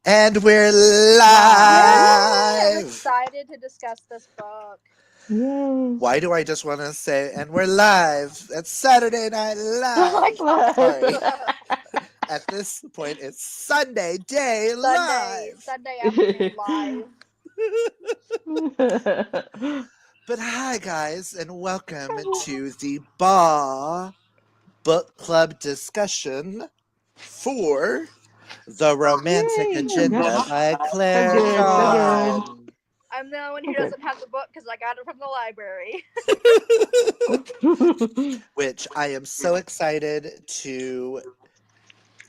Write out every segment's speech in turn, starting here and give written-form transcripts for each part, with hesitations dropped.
And we're Yay! I'm live. excited to discuss this book. Yay. Why do I just want to say, and we're live? It's Saturday Night Oh my Live. Sorry. god. At this point, it's Sunday Day Sunday, Live. Sunday afternoon live. But hi, guys, and welcome to the Ba Book Club discussion for The Romantic Yay. Agenda by So Claire good, so good. Kann. I'm the one So who good. doesn't have the book because I got it from the library. Which I am so excited to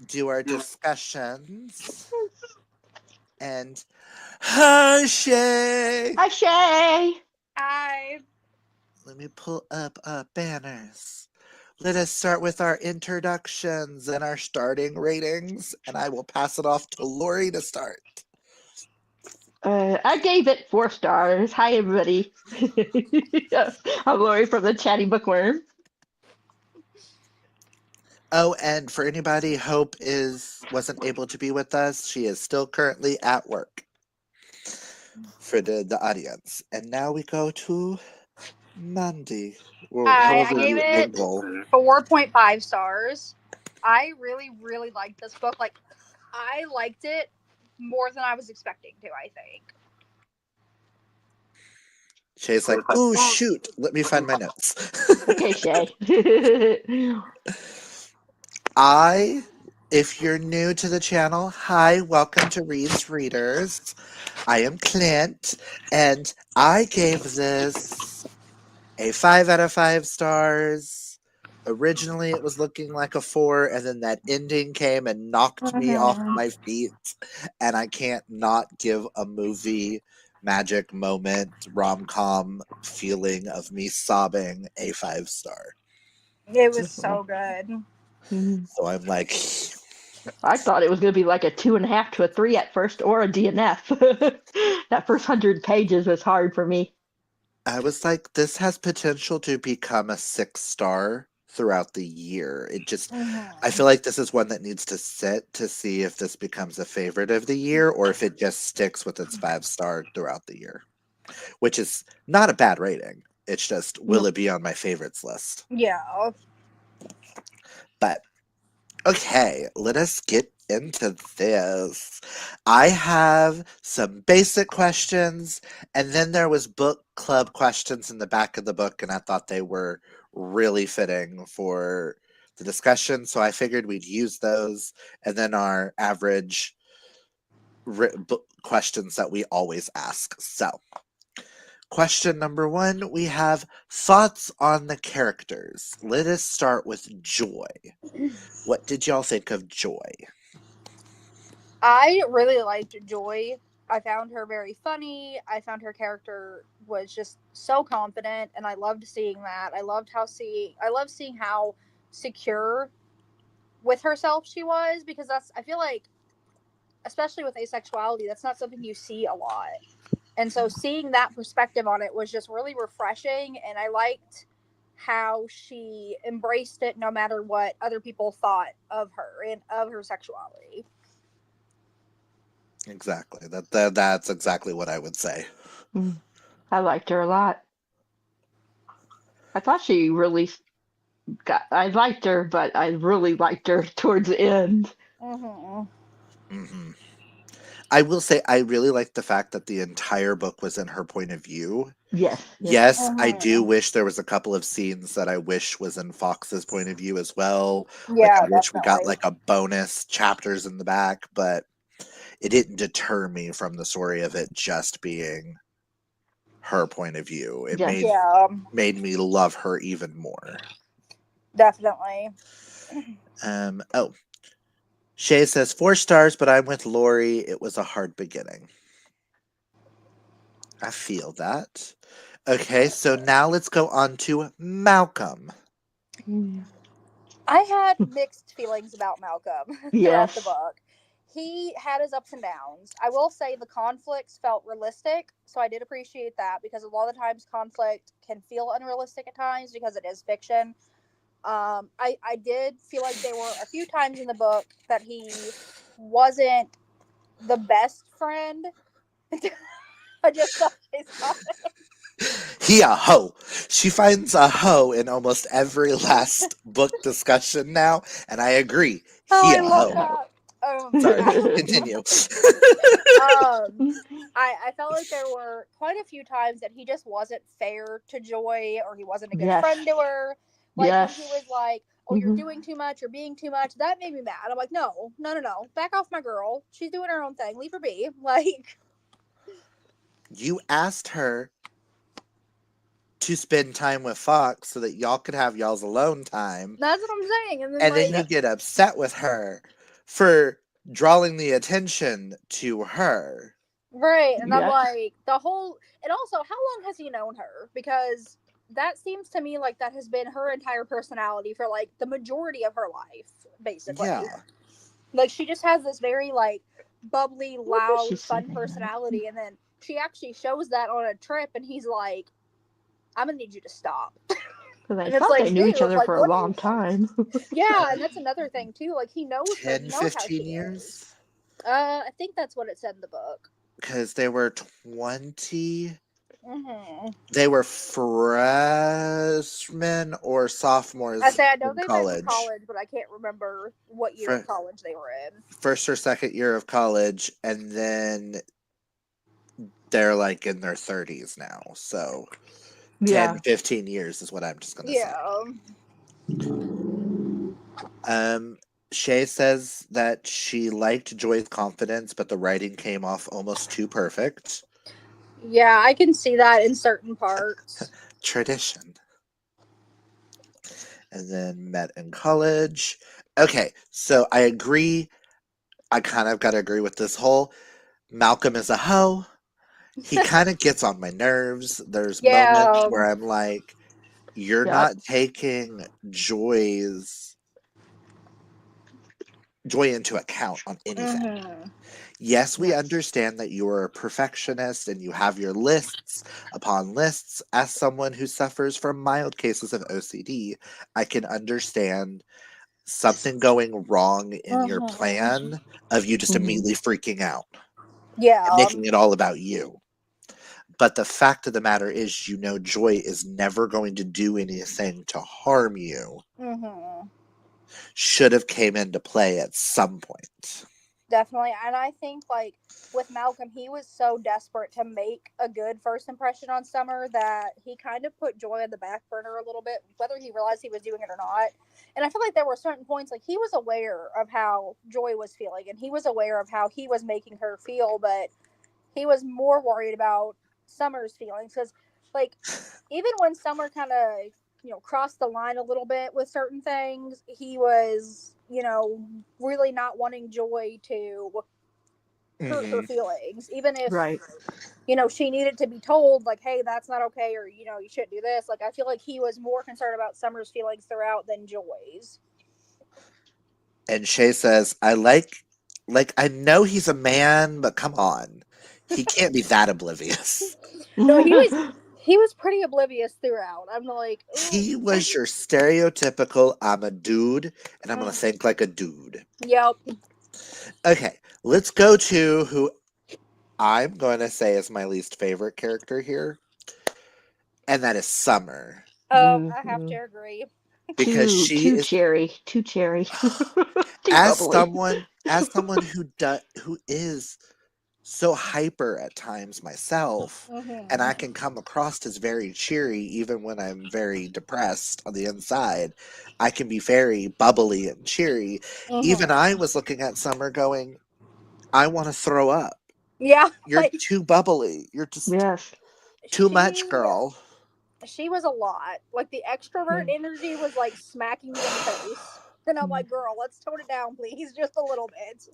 do our discussions. And hi, Shay. Hi, Shay. I Let me pull up banners. Let us start with our introductions and our starting ratings, and I will pass it off to Lori to start. I gave it 4 stars. Hi, everybody. I'm Lori from the Chatty Bookworm. Oh, and for anybody Hope wasn't able to be with us, she is still currently at work for the audience. And now we go to Mandy. Or I however gave you it angle. 4.5 stars. I really, really liked this book. Like, I liked it more than I was expecting to, I think. Shay's like, ooh, shoot. Let me find my notes. Okay, Shay. If you're new to the channel, hi, welcome to Reed's Readers. I am Clint, and I gave this a 5 out of 5 stars. Originally, it was looking like a 4, and then that ending came and knocked me off my feet. And I can't not give a movie magic moment, rom-com feeling of me sobbing a 5-star. It was so good. So I'm like, I thought it was going to be like a 2.5 to a 3 at first, or a DNF. That first 100 pages was hard for me. I was like, this has potential to become a 6-star throughout the year. I feel like this is one that needs to sit to see if this becomes a favorite of the year or if it just sticks with its 5-star throughout the year, which is not a bad rating. It's just, will it be on my favorites list? Yeah. But okay, let us get into this. I have some basic questions, and then there was book club questions in the back of the book, and I thought they were really fitting for the discussion, so I figured we'd use those, and then our average questions that we always ask. So, question number 1, we have thoughts on the characters. Let us start with Joy. What did y'all think of Joy? I really liked Joy. I found her very funny. I found her character was just so confident, and I loved seeing that. I love seeing how secure with herself she was, because I feel like, especially with asexuality, that's not something you see a lot. And so seeing that perspective on it was just really refreshing, and I liked how she embraced it no matter what other people thought of her and of her sexuality. Exactly. That's exactly what I would say. I liked her a lot. I thought she really I liked her, but I really liked her towards the end. Mm-hmm. Hmm. I will say I really like the fact that the entire book was in her point of view. Yes. Yes, I do Mm-hmm. wish there was a couple of scenes that I wish was in Fox's point of view as well. Like Yeah, I wish we got definitely. like a bonus chapters in the back, but it didn't deter me from the story of it just being her point of view. It Yes. Yeah, made me love her even more. definitely. Oh, Shay says 4 stars, but I'm with Lori. It was a hard beginning. I feel that. Okay, so now let's go on to Malcolm. I had mixed feelings about Malcolm throughout the Yes. book. He had his ups and downs. I will say the conflicts felt realistic, so I did appreciate that, because a lot of times conflict can feel unrealistic at times because it is fiction. I did feel like there were a few times in the book that he wasn't the best friend. I just saw his comment. He a hoe. She finds a hoe in almost every last book discussion now, and I agree. Oh, He I a love hoe. that. Sorry, I, continue. um, I felt like there were quite a few times that he just wasn't fair to Joy, or he wasn't a good Yes. friend to her. Like when he Yes. was like, "Oh, you're Hmm. doing too much. You're being too much." That made me mad. I'm like, "No, no, no, no. Back off my girl. She's doing her own thing. Leave her be." Like, You asked her to spend time with Fox so that y'all could have y'all's alone time, that's what I'm saying. And then and then like, you Yep. get upset with her for drawing the attention to her. right, and I'm Yes. like, the whole, and also, how long has he known her? Because that seems to me like that has been her entire personality for like the majority of her life, basically. Yeah. Like she just has this very like bubbly, What is she loud, fun saying? personality, and then she actually shows that on a trip, and he's like, "I'm gonna need you to stop." Because I And it's thought like, they knew each dude, other like for a what? long time. Yeah, and that's another thing too. Like he knows her. He 10, knows how 15 she is. years? I think that's what it said in the book. Because they were 20. Hmm. They were freshmen or I sophomores say I know in they met in college. college, but I can't remember what year of For college they were in. first or second year of college, and then they're like in their 30s now. So 10, Yeah. 15 years is what I'm just going to say. Yeah. Um, Shay says that she liked Joy's confidence, but the writing came off almost too perfect. Yeah, I can see that in certain parts. Tradition. And then met in college. Okay, so I agree. I kind of got to agree with this whole Malcolm is a hoe. He kind of gets on my nerves. There's moments Yeah. where I'm like, you're Yep. not taking joy into account on anything. Hmm. Yes, we Yes. understand that you are a perfectionist and you have your lists upon lists. As someone who suffers from mild cases of OCD, I can understand something going wrong in your Hmm. plan of you just Hmm. immediately freaking out and Yeah. making it all about you. But the fact of the matter is, you know, Joy is never going to do anything to harm you. Hmm. Should have came into play at some point. Definitely. And I think, like, with Malcolm, he was so desperate to make a good first impression on Summer that he kind of put Joy on the back burner a little bit, whether he realized he was doing it or not. And I feel like there were certain points, like, he was aware of how Joy was feeling, and he was aware of how he was making her feel, but he was more worried about Summer's feelings. Because, like, even when Summer kind of, crossed the line a little bit with certain things, he was, really not wanting Joy to hurt her Hmm. feelings, even if, Right. she needed to be told, like, hey, that's not okay, or, you shouldn't do this. Like, I feel like he was more concerned about Summer's feelings throughout than Joy's. And Shay says, I know he's a man, but come on. He can't be that oblivious. No, he was pretty oblivious throughout. I'm like, ooh. He was your stereotypical, I'm a dude, and I'm going to Mm, think like a dude. yep. Okay, let's go to who I'm going to say is my least favorite character here, and that is Summer. I have to Mhm. agree. Because she Too is cherry. Too cherry. Too as bubbly. someone who is so hyper at times myself, and I Hmm. can come across as very cheery even when I'm very depressed on the inside. I can be very bubbly and cheery. Even Hmm. I was looking at Summer going, I want to throw up. Yeah, You're like too bubbly. You're just Yes. too much, she girl. she was a lot. Like the extrovert Mm. energy was like smacking me in the face. And I'm like, girl, let's tone it down, please, just a little bit.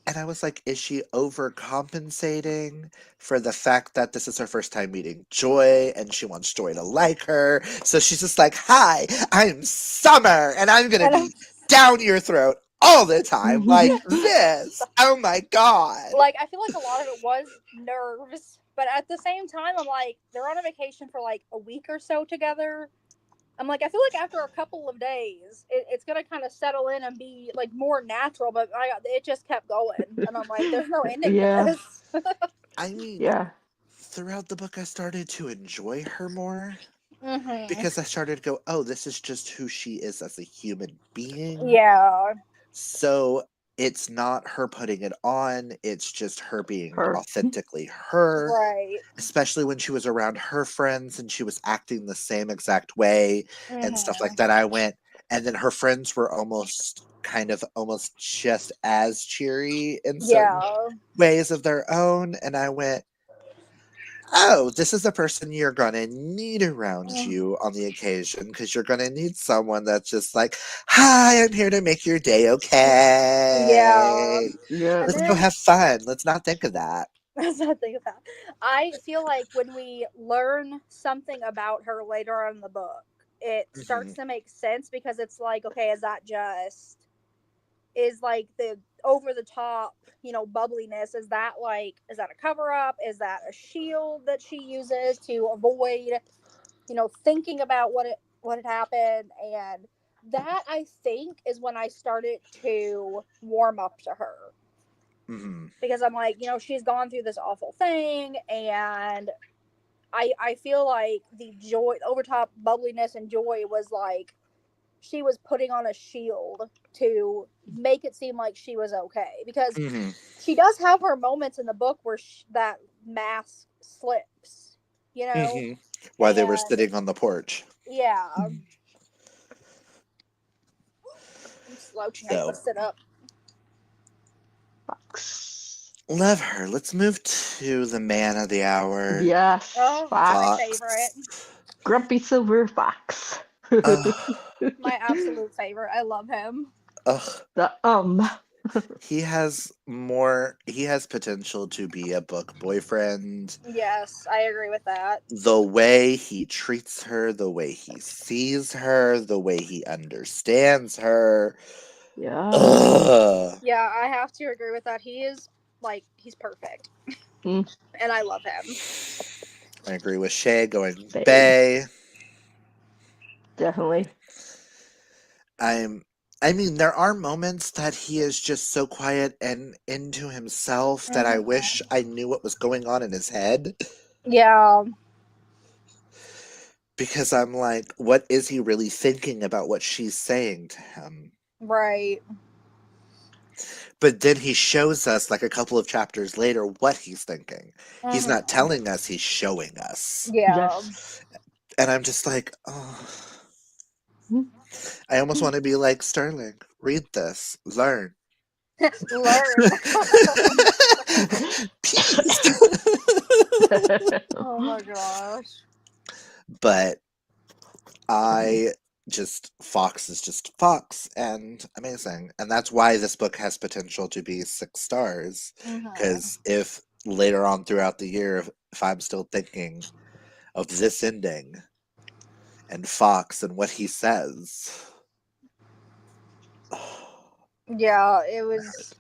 And I was like, is she overcompensating for the fact that this is her first time meeting Joy and she wants Joy to like her? So she's just like, hi, I'm Summer and I'm going to And I'm be down your throat all the time like this. Oh my God. like, I feel like a lot of it was nerves, but at the same time, I'm like, they're on a vacation for like a week or so together. I'm like, I feel like after a couple of days, it's gonna kind of settle in and be like more natural. But it just kept going, and I'm like, there's no ending to Yeah. this. I mean, Yeah. throughout the book, I started to enjoy her more Hmm. because I started to go, oh, this is just who she is as a human being. Yeah. So it's not her putting it on, it's just her being Her. authentically her, Right. especially when she was around her friends and she was acting the same exact way and stuff like Hmm. that. I went, and then her friends were almost kind of almost just as cheery in certain Yeah. ways of their own. And I went, oh, this is the person you're gonna need around Mm. you on the occasion because you're gonna need someone that's just like, hi, I'm here to make your day Yeah. okay. Yeah. And Let's go then have fun. Let's not think of that. that's something about. I feel like when we learn something about her later on in the book, it Hmm. starts to make sense because it's like, okay, is that just is like the over the top, bubbliness? Is that like is that a cover up? Is that a shield that she uses to avoid, thinking about what had happened? And that I think is when I started to warm up to her Hmm. because I'm like, she's gone through this awful thing, and I feel like the joy, overtop bubbliness and joy was like she was putting on a shield to make it seem like she was okay because Hmm. she does have her moments in the book where that mask slips, Hmm. While they were and sitting on the porch. yeah, I'm slouching. I gotta So, sit up. Fox. love her. Let's move to the man of the hour, Yes. Oh, my Fox. favorite, Fox. Grumpy Silver Fox. Ugh. my absolute favorite. I love him. Ugh. The He has potential to be a book boyfriend. Yes, I agree with that. The way he treats her, the way he sees her, the way he understands her. Yeah. Ugh. Yeah, I have to agree with that. He is like he's perfect, Mm, and I love him. I agree with Shay going babe. Bay. Definitely. I'm I mean, there are moments that he is just so quiet and into himself that I wish Hmm. I knew what was going on in his head Yeah, because I'm like, what is he really thinking about what she's saying to him? right. But then he shows us, like a couple of chapters later, what he's thinking. He's not Hmm. telling us, he's showing us. Yeah. Yes. And I'm just like, oh, Mm. I almost want to be like, Sterling, read this, learn. Learn. Peace. Oh my gosh. But I just, Fox is just Fox and amazing. And that's why this book has potential to be 6 stars. Hmm. Because if later on throughout the year, if I'm still thinking of this ending and Fox and what he says, Yeah, it was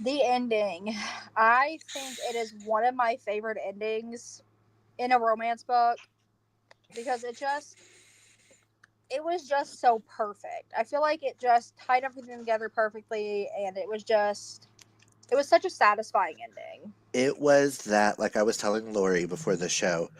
the ending. I think it is one of my favorite endings in a romance book because it was just so perfect. I feel like it just tied everything together perfectly, and it was such a satisfying ending. it was that, like I was telling Lori before the show,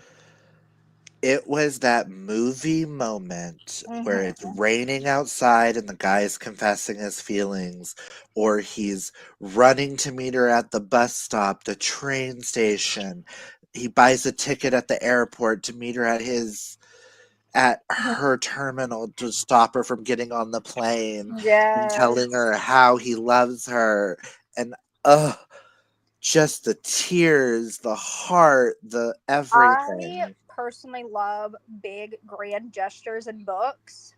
it was that movie moment where it's Hmm. raining outside and the guy's confessing his feelings, or he's running to meet her at the bus stop, the train station. He buys a ticket at the airport to meet her at her terminal to stop her from getting on the plane and telling Yes. her how he loves her. And just the tears, the heart, the I everything. personally love big, grand gestures in books.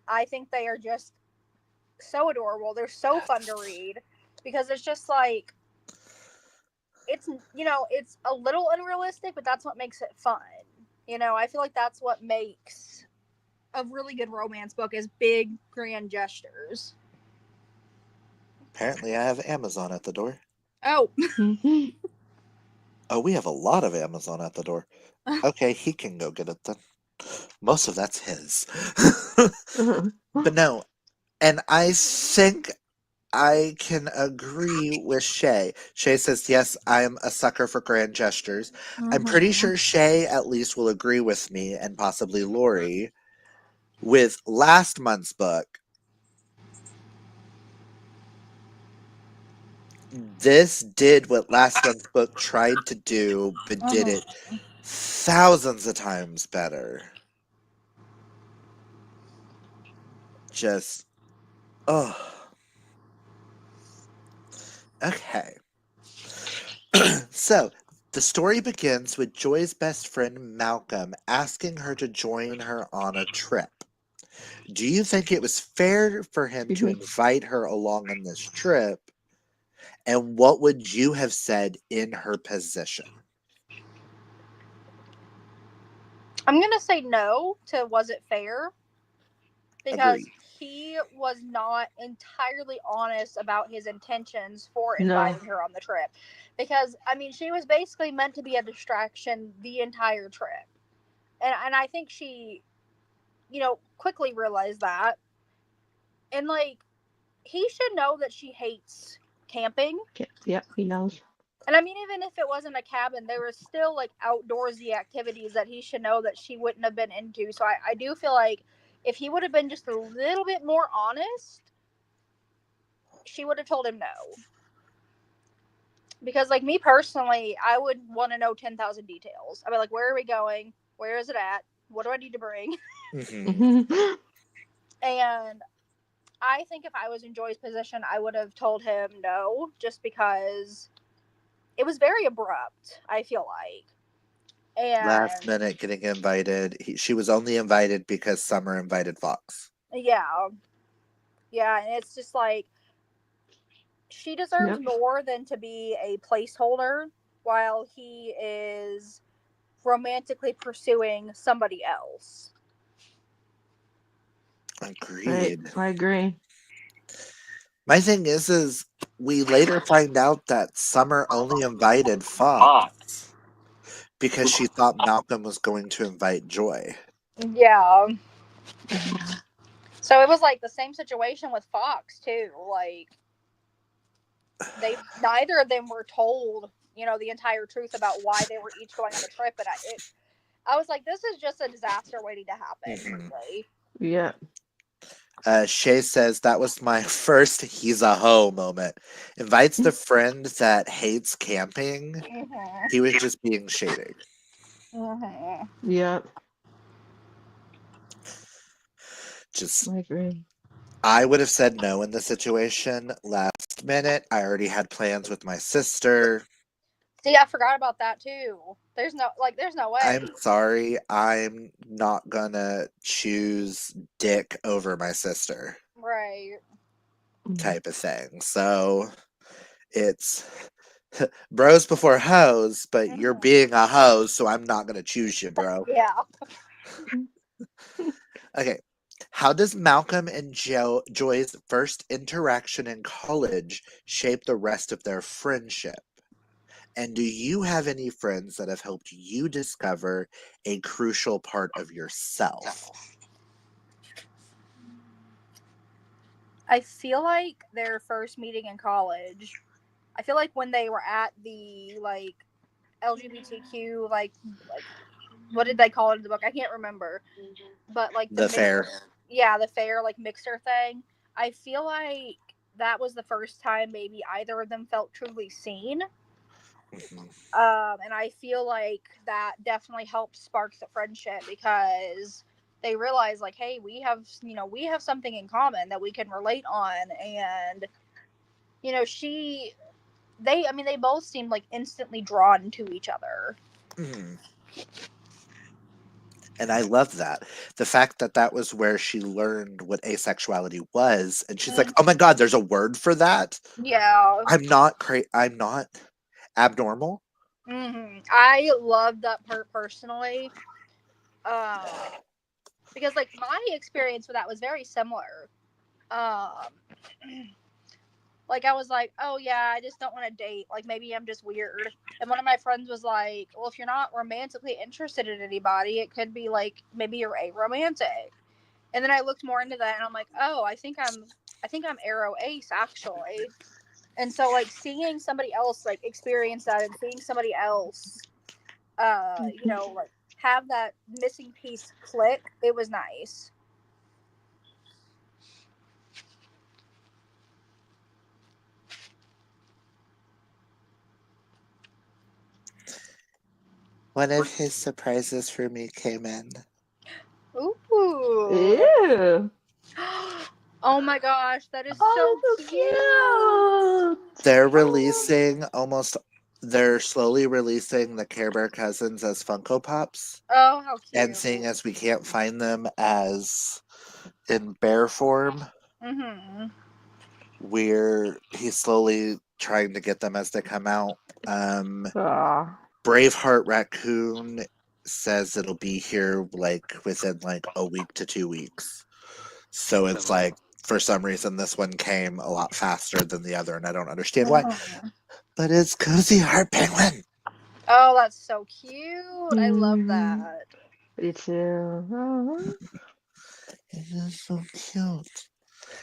I think they are just so adorable. They're so fun to read because it's just like it's a little unrealistic, but that's what makes it fun. I feel like that's what makes a really good romance book is big, grand gestures. Apparently, I have Amazon at the door. Oh, Mhm. Oh, we have a lot of Amazon at the door. Okay, he can go get it then. Most of that's his. But no, and I think I can agree with Shay. Shay says, yes, I'm a sucker for grand gestures. I'm pretty Mm-hmm. sure Shay at least will agree with me, and possibly Lori, with last month's book. This did what last month's book tried to do, but did it Mm-hmm. thousands of times better. Just, oh, okay. So, the story begins with Joy's best friend Malcolm asking her to join her on a trip. Do you think it was fair for him Excuse to me. invite her along on this trip? And what would you have said in her position? I'm gonna say no to was it fair because Agreed. he was not entirely honest about his intentions for No. inviting her on the trip. Because I mean, she was basically meant to be a distraction the entire trip, and I think she, quickly realized that. And like, he should know that she hates camping. Yep, he knows. And I mean, even if it wasn't a cabin, there were still like outdoorsy activities that he should know that she wouldn't have been into. So I do feel like if he would have been just a little bit more honest, she would have told him no. Because, like, me personally, I would want to know 10,000 details. I'd be like, where are we going? Where is it at? What do I need to bring? Hmm. Mhm. And I think if I was in Joy's position, I would have told him no, just because it was very abrupt, I feel like. Last And minute getting invited. She was only invited because Summer invited Fox. yeah, yeah, and it's just like she deserves Yep. more than to be a placeholder while he is romantically pursuing somebody else. Agreed. I agree. My thing is we later find out that Summer only invited Fox because she thought Malcolm was going to invite Joy. Yeah. Mhm. So it was like the same situation with Fox too. Like, they neither of them were told, the entire truth about why they were each going on the trip, and I was like, this is just a disaster waiting to happen, Hmm. really. Yeah. Shay says that was my first he's a hoe moment. Invites the friend that hates camping. Mhm. He was just being shady. Mhm. Yep. Just, I agree. I would have said no in the situation last minute. I already had plans with my sister. See, I forgot about that too. There's no I'm way. sorry. I'm not gonna choose Dick over my sister Right. Mhm. type of thing. So it's bros before hoes, but you're Mhm. being a hoe, so I'm not gonna choose you, bro. Yeah. Okay. How does Malcolm and Joy's first interaction in college shape the rest of their friendship? And do you have any friends that have helped you discover a crucial part of yourself? I feel like their first meeting in college. I feel like when they were at the like LGBTQ like what did they call it in the book? I can't remember. But like the The mix, fair. yeah, the fair like mixer thing. I feel like that was the first time maybe either of them felt truly seen. Mhm. And I feel like that definitely helped spark the friendship because they realize like, hey, we have something in common that we can relate on, and she they I mean they both seemed like instantly drawn to each other. Mhm. And I love that. The fact that that was where she learned what asexuality was. And she's like, oh my God, there's a word for that. Yeah. I'm not abnormal. I love that part personally. Um, because like my experience with that was very similar. Um, Like, I was like, oh yeah, I just don't want to date. Like, maybe I'm just weird. And one of my friends was like, well, if you're not romantically interested in anybody, it could be like maybe you're aromantic. And then I looked more into that, and I'm like, oh, I think I'm arrow ace actually. And so like seeing somebody else like experience that and seeing somebody else, like have that missing piece click, it was nice. One of his surprises for me came in. Ooh. Ew. Oh my gosh, that is so Oh, cute. so cute. They're Oh. releasing they're slowly releasing the Care Bear cousins as Funko Pops. Oh, how And cute. seeing as we can't find them as in bear form, Mhm. he's slowly trying to get them as they come out. Aw. Braveheart Raccoon says it'll be here like within like a week to 2 weeks. So it's like for some reason this one came a lot faster than the other, and I don't understand why. Mhm. But it's Cozy Heart Penguin. Oh, that's so cute. I love Mm-hmm. that. Me too. Oh. It is so cute.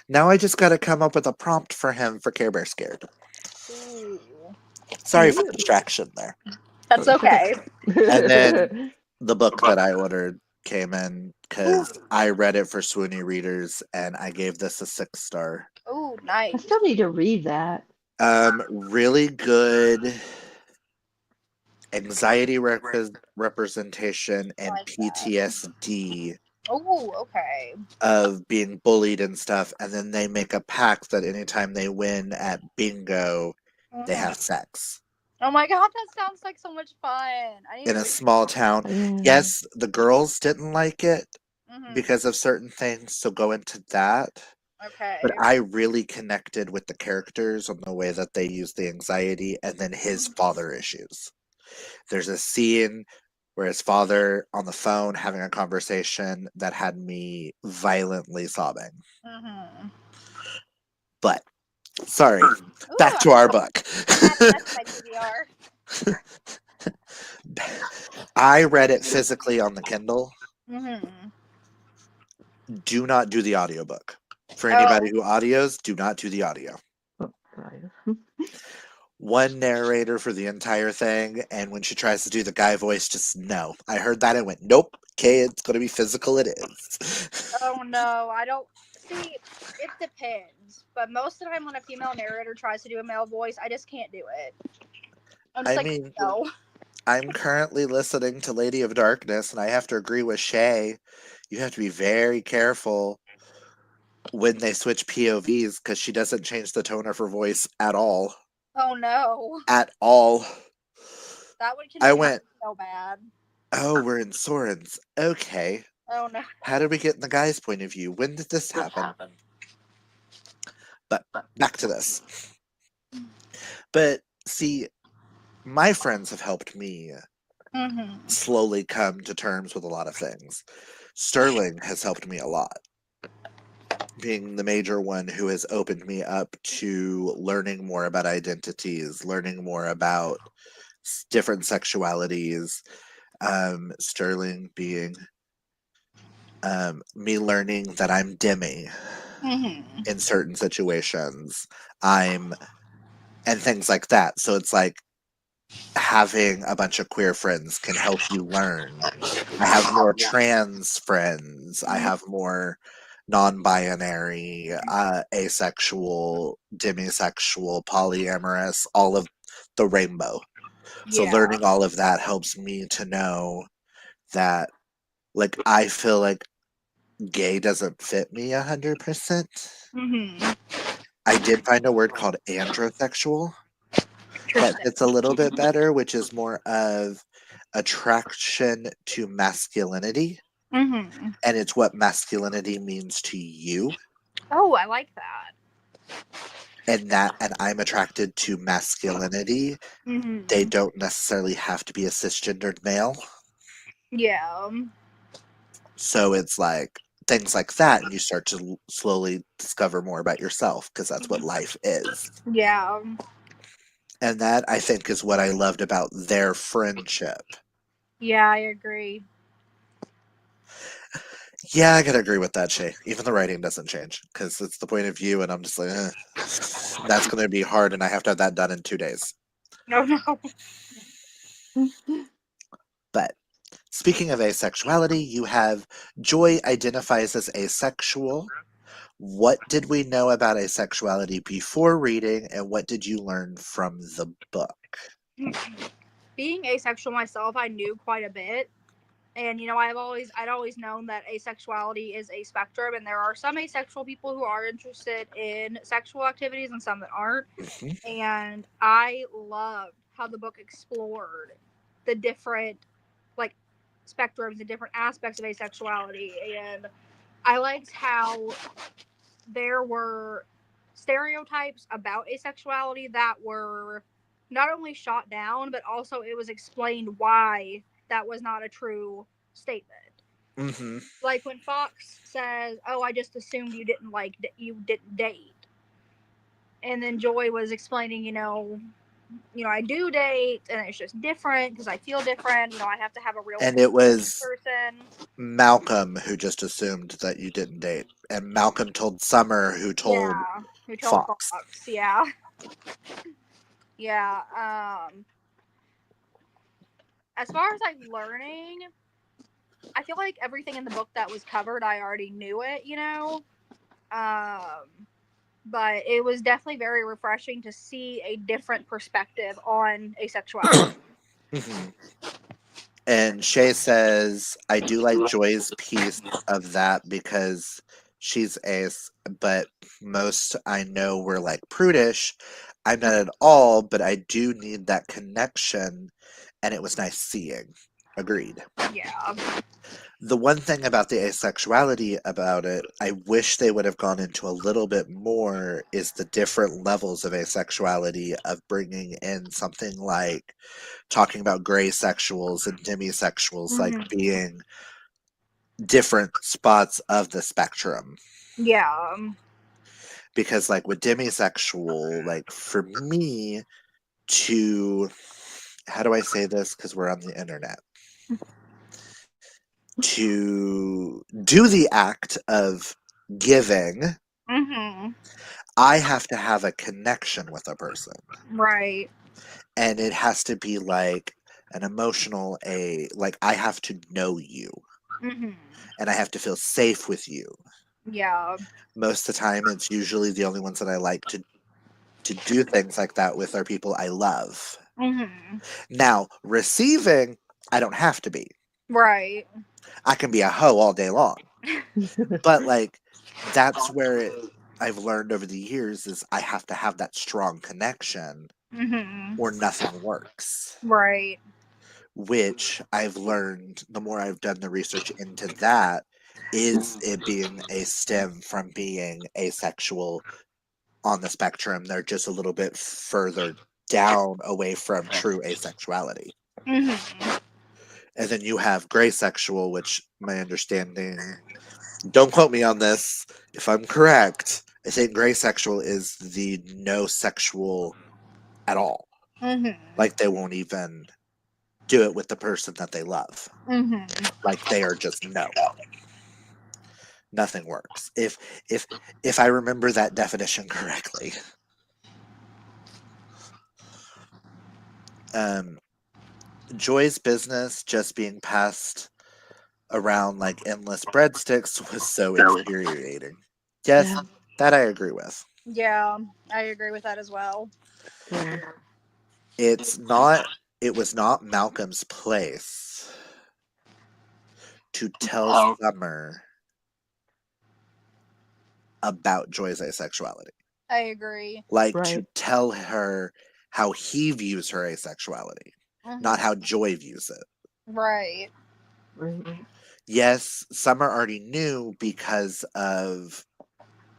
Now I just got to come up with a prompt for him for Care Bear Scared. Ooh. Sorry for the distraction there. That's okay. And then the book that I ordered came in Ooh, because I read it for Swoony readers, and I gave this a 6 star. ooh, I nice. still need to read that. Really good anxiety representation and Like that. PTSD Ooh, okay. of being bullied and stuff, and then they make a pact that anytime they win at bingo, they have Mhm. sex Oh my god, that sounds like so much fun. I need in to a read. small town. Mm. Yes, the girls didn't like it Mhm. because of certain things, so go into that. But Okay. I really connected with the characters on the way that they use the anxiety and then his father issues. There's a scene where his father on the phone having a conversation that had me violently sobbing. Mhm. But sorry, Ooh, back to our book. I'm adding that to my TBR. I read it physically on the Kindle. Mhm. Do not do the audiobook. For Oh. anybody who audios, do not do the audio. Oh, right. One narrator for the entire thing, and when she tries to do the guy voice, just no. I heard that and went, nope. Okay, it's going to be physical. It is. Oh no, I don't see. It depends, but most of the time when a female narrator tries to do a male voice, I just can't do it. I'm just I like, mean, no. I'm currently listening to Lady of Darkness, and I have to agree with Shay. You have to be very careful when they switch POVs because she doesn't change the tone of her voice at all. Oh no, At all. that would I confuse me went, so bad. oh, we're in Soren's. Okay. Oh no. How did we get in the guy's point of view? When did this happen? But back to this. But see, my friends have helped me Mhm. slowly come to terms with a lot of things. Sterling has helped me a lot, being the major one who has opened me up to learning more about identities, learning more about different sexualities. Sterling being me learning that I'm Demi Mhm. in certain situations. I'm and things like that. So it's like having a bunch of queer friends can help you learn. I have more trans friends. I Mhm. have more non-binary, asexual, demisexual, polyamorous, all of the rainbow. So Yeah. learning all of that helps me to know that like I feel like gay doesn't fit me 100%. Mhm. I did find a word called androsexual that Interesting. fits a little bit better, which is more of attraction to masculinity. Mhm. And it's what masculinity means to you. Oh, I like that. And I'm attracted to masculinity. They Mhm. don't necessarily have to be a cisgendered male. Yeah. So it's like things like that, and you start to slowly discover more about yourself because that's what life is. Yeah. And that, I think, is what I loved about their friendship. Yeah, I agree. Yeah, I gotta agree with that, Shay. Even the writing doesn't change because it's the point of view, and I'm just like, that's gonna be hard, and I have to have that done in 2 days. No, no. But speaking of asexuality, you have Joy identifies as asexual. What did we know about asexuality before reading, and what did you learn from the book? Being asexual myself, I knew quite a bit. And I'd always known that asexuality is a spectrum, and there are some asexual people who are interested in sexual activities and some that aren't. Mhm. And I loved how the book explored the different like spectrums and different aspects of asexuality. And I liked how there were stereotypes about asexuality that were not only shot down, but also it was explained why that was not a true statement. Mhm. Like when Fox says, "Oh, I just assumed you didn't date," and then Joy was explaining, I do date, and it's just different because I feel different. I have to have a real And it connection with this was person. Malcolm who just assumed that you didn't date, and Malcolm told Summer, who told Yeah, who told Fox. Fox? Yeah, yeah. As far as like learning, I feel like everything in the book that was covered, I already knew it. Um, but it was definitely very refreshing to see a different perspective on asexuality. Mhm. And Shay says, I do like Joy's piece of that because she's ace, but most I know were like prudish. I'm not at all, but I do need that connection, and it was nice seeing. Agreed. Yeah. The one thing about the asexuality about it, I wish they would have gone into a little bit more, is the different levels of asexuality, of bringing in something like talking about gray sexuals and demisexuals, like Mm-hmm. being different spots of the spectrum. Yeah. Because, like, with demisexual, like, for me to, how do I say this? Because we're on the internet. To do the act of giving, Mm-hmm. I have to have a connection with a person. Right. And it has to be like an emotional, like, I have to know you Mm-hmm. and I have to feel safe with you. Yeah. Most of the time, it's usually the only ones that I like to do things like that with are people I love. Mm-hmm. Now, receiving, I don't have to be. Right. I can be a hoe all day long. But like that's where I've learned over the years is I have to have that strong connection Mm-hmm. or nothing works. Right. Which I've learned the more I've done the research into that is it being a stem from being asexual on the spectrum. They're just a little bit further down away from true asexuality. Mm-hmm. And then you have gray sexual, which my understanding, don't quote me on this, if I'm correct, I think gray sexual is the no sexual at all. Mm-hmm. Like they won't even do it with the person that they love. Mm-hmm. Like they are just no. Nothing works. If I remember that definition correctly. Um Joy's business just being passed around like endless breadsticks was so infuriating. Yes, Yeah. that I agree with. Yeah, I agree with that as well. Yeah. It's not it was not Malcolm's place to tell Summer about Joy's asexuality. I agree. Like to Right. tell her how he views her asexuality, not Mm-hmm. how Joy views it. Right. Right. Yes, Summer already knew because of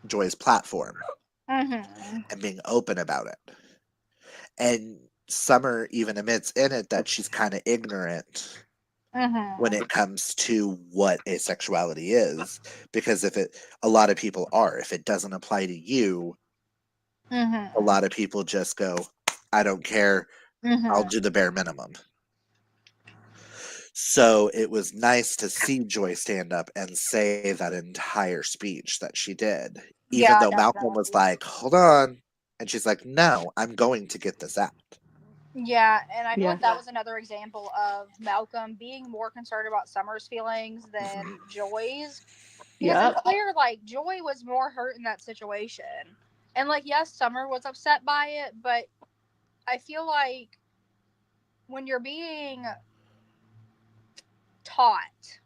Joy's platform Mm-hmm. and being open about it. And Summer even admits in it that she's kind of ignorant when Mm-hmm. it comes to what asexuality is, because a lot of people are, if it doesn't apply to you, a Mm-hmm. lot of people just go, I don't care, I'll Mm-hmm. do the bare minimum. So it was nice to see Joy stand up and say that entire speech that she did, even Yeah, though Malcolm was definitely. like, hold on. And she's like, no, I'm going to get this out. Yeah, and I feel Yeah. like that was another example of Malcolm being more concerned about Summer's feelings than Mhm. Joy's. Because it's Yep. clear, like, Joy was more hurt in that situation. And, like, yes, Summer was upset by it, but I feel like when you're being taught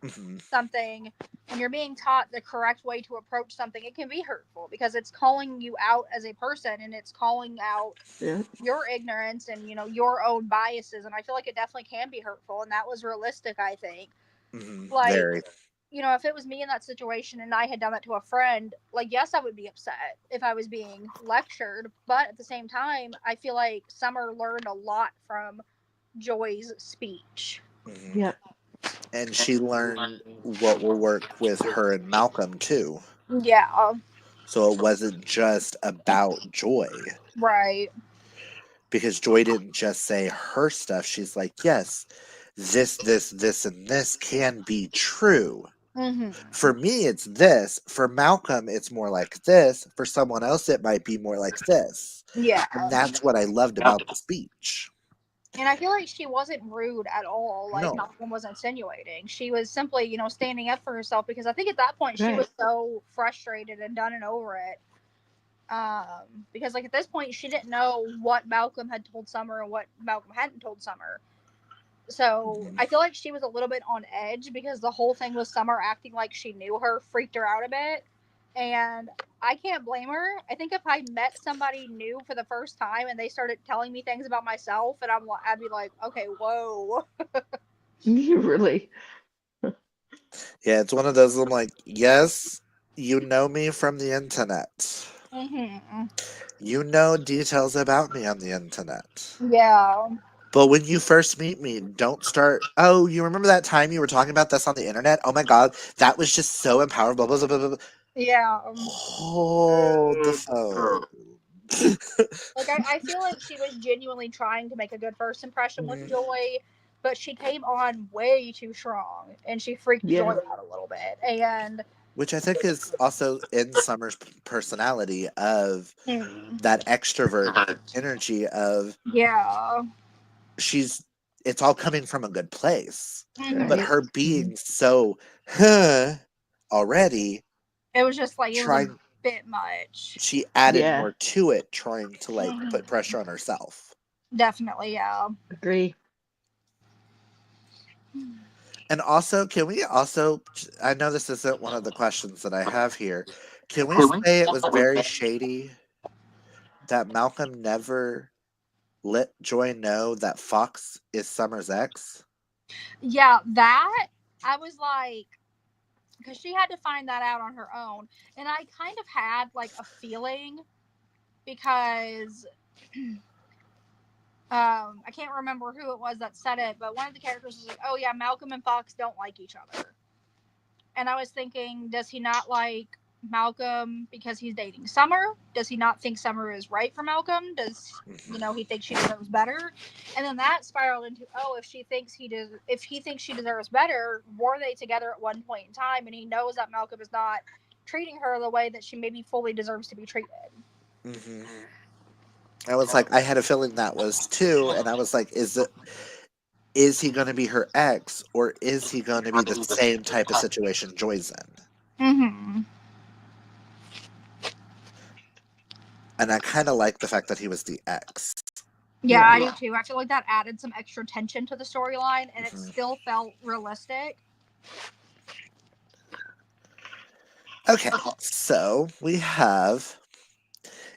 Mhm. something, when you're being taught the correct way to approach something, it can be hurtful because it's calling you out as a person and it's calling out Yep. your ignorance and, your own biases. And I feel like it definitely can be hurtful. And that was realistic, I think. Mhm. Like, Very. if it was me in that situation and I had done that to a friend, like, yes, I would be upset if I was being lectured. But at the same time, I feel like Summer learned a lot from Joy's speech. Mhm. Yep. And she learned what will work with her and Malcolm too. Yeah, So it wasn't just about Joy, right. because Joy didn't just say her stuff. She's like, yes, this, and this can be true. Mm-hmm. For me, it's this. For Malcolm, it's more like this. For someone else, it might be more like this. Yeah. And that's what I loved about the speech. And I feel like she wasn't rude at all, like No. Malcolm was insinuating. She was simply, standing up for herself because I think at that point she was Right. so frustrated and done and over it. Because like at this point she didn't know what Malcolm had told Summer and what Malcolm hadn't told Summer. So Mhm. I feel like she was a little bit on edge because the whole thing with Summer acting like she knew her freaked her out a bit. And I can't blame her. I think if I met somebody new for the first time and they started telling me things about myself, and I'd be like, okay, whoa. You really. Yeah, it's one of those. I'm like, yes, you know me from the internet. Hmm. You know details about me on the internet. Yeah. But when you first meet me, don't start. Oh, you remember that time you were talking about this on the internet? Oh my god, that was just so empowering. Blah, blah, blah, blah, blah. Yeah. Hold the phone. Like I feel like she was genuinely trying to make a good first impression with Mhm. Joy, but she came on way too strong and she freaked Joy Yeah. out a little bit. And Which I think is also in Summer's personality of hmm, that extrovert energy of yeah. she's it's all coming from a good place. But Hmm. Right. her Hmm. being so huh already It was just like it was a trying bit much. she added Yeah. more to it, trying to like Hmm. put pressure on herself. Definitely, yeah. Agree. And also, can we also, I know this isn't one of the questions that I have here. Can we say it was very shady that Malcolm never let Joy know that Fox is Summer's ex? Yeah, that I was like, because she had to find that out on her own, and I kind of had like a feeling because I can't remember who it was that said it, but one of the characters was like, "Oh yeah, Malcolm and Fox don't like each other," and I was thinking, does he not like Malcolm because he's dating Summer? Does he not think Summer is right for Malcolm? Does Hmm. he think she deserves better? And then that spiraled into, oh, if he thinks she deserves better, were they together at one point in time? And he knows that Malcolm is not treating her the way that she maybe fully deserves to be treated. Hmm. I was like, I had a feeling that was too, and I was like, is he going to be her ex, or is he going to be the same type of situation Joy's in? Mm-hmm. And I kind of like the fact that he was the ex. Yeah, Yeah. I do too. I feel like that added some extra tension to the storyline, and it Hmm. still felt realistic. Okay, so we have,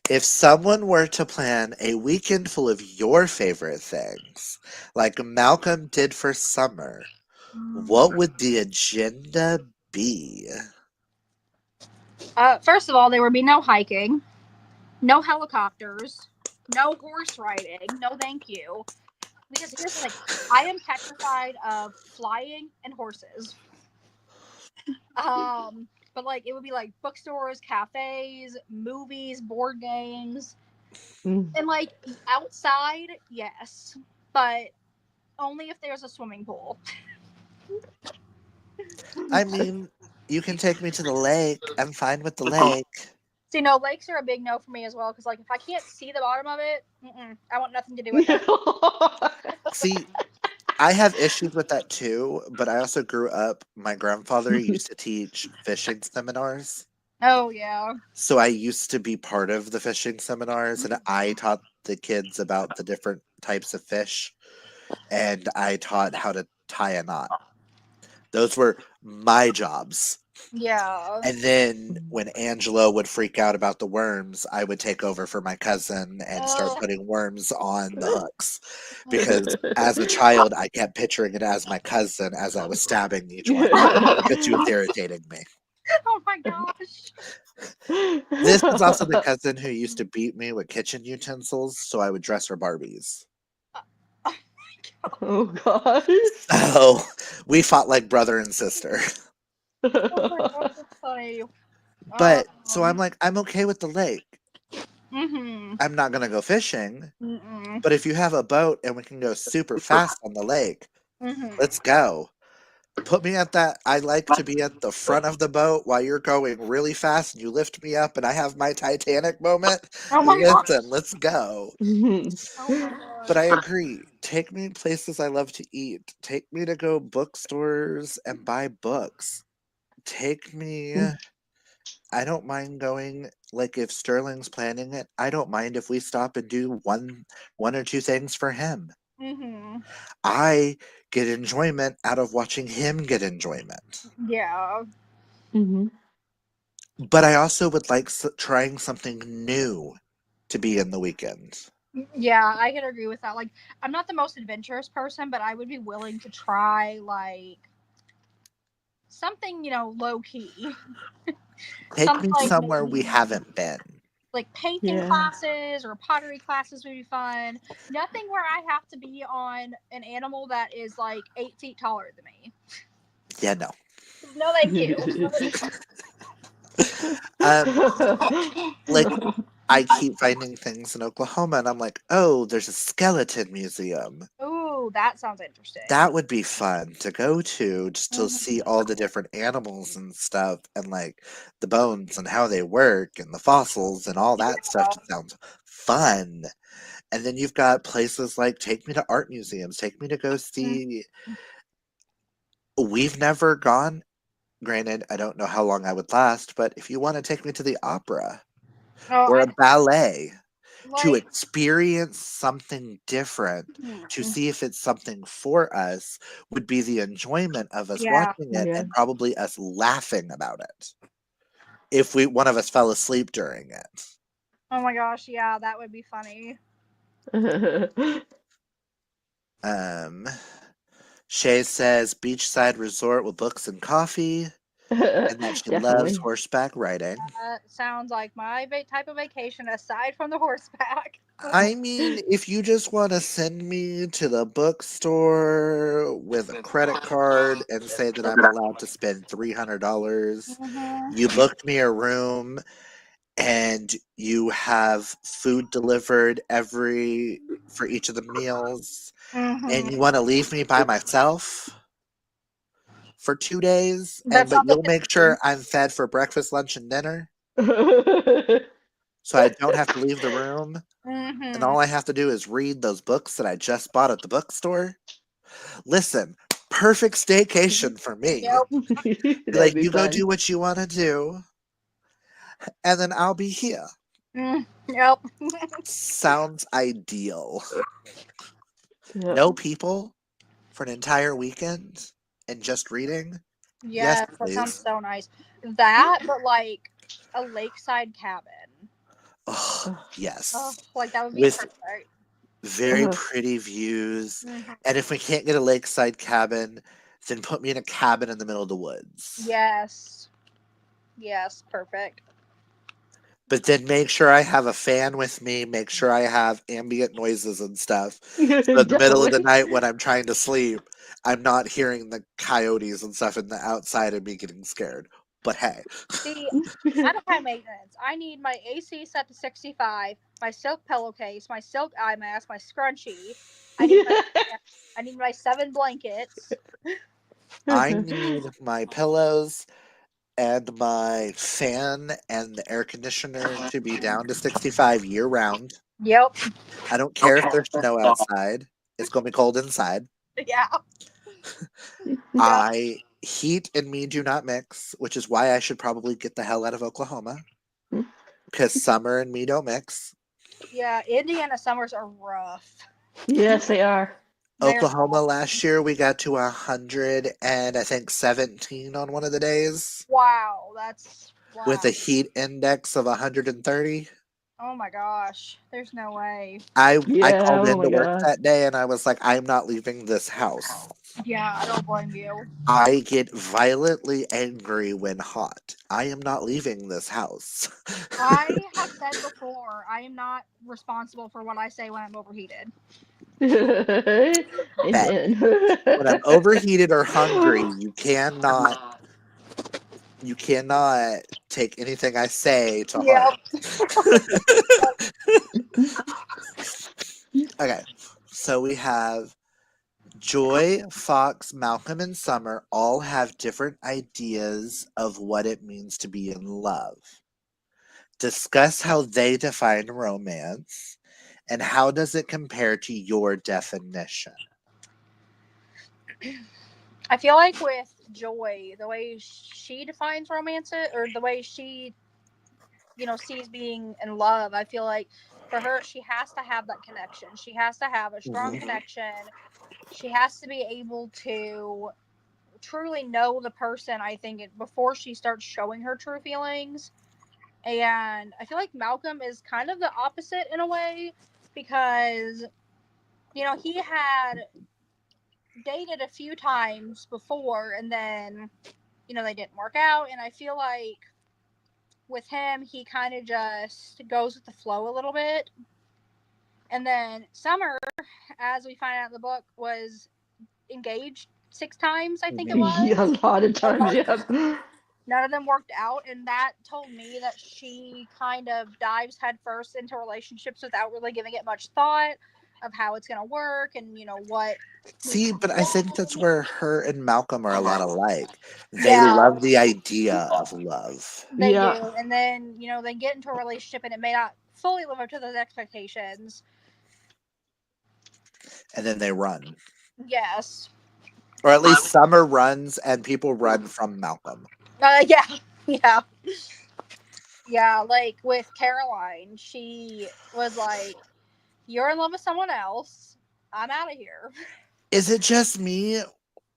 if someone were to plan a weekend full of your favorite things, like Malcolm did for Summer, what would the agenda be? First of all, there would be no hiking, no helicopters, no horse riding, no thank you. Because here's the thing, I am petrified of flying and horses. But like it would be like bookstores, cafes, movies, board games, Mm. and like outside, yes, but only if there's a swimming pool. I mean, you can take me to the lake. I'm fine with the lake. See, no, lakes are a big no for me as well. Because like if I can't see the bottom of it, I want nothing to do with that. See, I have issues with that too, but I also grew up, my grandfather used to teach fishing seminars. Oh yeah. So I used to be part of the fishing seminars and I taught the kids about the different types of fish and I taught how to tie a knot. Those were my jobs. Yeah. And then when Angelo would freak out about the worms, I would take over for my cousin and start Oh. putting worms on the hooks. Because as a child, I kept picturing it as my cousin as I was stabbing each one because she was irritating me. Oh my gosh. This is also the cousin who used to beat me with kitchen utensils, so I would dress her Barbies. Oh gosh. So we fought like brother and sister. Oh my gosh, that's funny. But so I'm like, I'm okay with the lake. Mm-hmm. I'm not gonna go fishing. Mm-mm. But if you have a boat and we can go super fast on the lake, Mm-hmm. let's go. Put me at that. I like to be at the front of the boat while you're going really fast and you lift me up and I have my Titanic moment. Oh my gosh. Listen, let's go. Oh my But I gosh. agree. Take me places I love to eat. Take me to go bookstores and buy books. Take me. I don't mind going. Like if Sterling's planning it, I don't mind if we stop and do one or two things for him. Mm-hmm. I get enjoyment out of watching him get enjoyment. Yeah. Mhm. But I also would like trying something new to be in the weekend. Yeah, I can agree with that. Like, I'm not the most adventurous person, but I would be willing to try like something, low key. Take Something me like somewhere we maybe haven't been. like painting Yeah. classes or pottery classes would be fun. Nothing where I have to be on an animal that is like 8 feet taller than me. Yeah, no. No, thank you. Um, like I keep finding things in Oklahoma, and I'm like, oh, there's a skeleton museum. Ooh, that sounds interesting. That would be fun to go to, just to see all the different animals and stuff, and like the bones and how they work, and the fossils and all that stuff. Yeah. Just sounds fun. And then you've got places like take me to art museums, take me to go see. We've never gone. Granted, I don't know how long I would last, but if you want to take me to the opera Oh, or a ballet, to like. experience something different, to see if it's something for us, would be the enjoyment of us Yeah. watching it Yeah. and probably us laughing about it if we one of us fell asleep during it. Oh my gosh. Yeah, that would be funny. Um, Shay says beachside resort with books and coffee, and that she loves Definitely. horseback riding. That sounds like my type of vacation aside from the horseback. I mean, if you just want to send me to the bookstore with a credit card and say that I'm allowed to spend $300, Mm-hmm. you booked me a room and you have food delivered every for each of the meals, and you Mm-hmm. want to leave me by myself for 2 days, That but sounds like you'll make the sure I'm fed for breakfast, lunch, and dinner, so I don't have to leave the room. And Mm-hmm. all I have to do is read those books that I just bought at the bookstore. Listen, perfect staycation for me. Yep. Be That'd like, be you go fun. do what you want to do, and then I'll be here. Yep. Sounds ideal. Yep. No people for an entire weekend and just reading? Yes, Yes, that sounds please. so nice. That, but like a lakeside cabin. Oh, Ugh. Oh, yes. like that would be With perfect. very Ugh. pretty views. Hmm. And if we can't get a lakeside cabin, then put me in a cabin in the middle of the woods. Yes. Yes, perfect. But then make sure I have a fan with me, make sure I have ambient noises and stuff. So in the middle of the Definitely. night when I'm trying to sleep, I'm not hearing the coyotes and stuff in the outside and me getting scared. But hey. See, out of high maintenance, I need my AC set to 65, my silk pillowcase, my silk eye mask, my scrunchie. I need my I need my 7 blankets. I need my pillows and my fan and the air conditioner to be down to 65 year round. Yep. I don't care if there's snow outside. It's going to be cold inside. Yeah. Yep. I heat and me do not mix, which is why I should probably get the hell out of Oklahoma because summer and me don't mix. Yeah. Indiana summers are rough. Yes, they are. They're Oklahoma last year we got to 100 and I think 17 on one of the days wow. That's with wow. a heat index of 130. Oh my gosh. There's no way. I Yeah, called oh into my work God. that day and I was like, I'm not leaving this house. Yeah, I don't blame you. I get violently angry when hot. I am not leaving this house. I have said before, I am not responsible for what I say when I'm overheated. Bet. Amen. When I'm overheated or hungry, you cannot take anything I say to heart. Yep. Okay. So we have Joy, Fox, Malcolm, and Summer all have different ideas of what it means to be in love. Discuss how they define romance and how does it compare to your definition? I feel like with Joy, the way she defines romance, or the way she, sees being in love, I feel like for her, she has to have that connection. She has to have a strong Mhm. connection. She has to be able to truly know the person, I think, before she starts showing her true feelings. And I feel like Malcolm is kind of the opposite in a way because, he had dated a few times before and then, they didn't work out. And I feel like with him, he kind of just goes with the flow a little bit. And then Summer, as we find out in the book, was engaged 6 times, I think it Mhm. Yeah, a was. lot of And times, yeah. none of them worked out. And that told me that she kind of dives headfirst into relationships without really giving it much thought of how it's going to work and, what needs See, to but be I think that's done. where her and Malcolm are a lot alike. They Yeah, love the idea of love, they Yeah. do. And then, they get into a relationship and it may not fully live up to those expectations. and then they run. Yes. Or at least Summer runs and people run from Malcolm. Yeah. Yeah. Yeah. Like with Caroline, she was like, "You're in love with someone else. I'm out of here." Is it just me,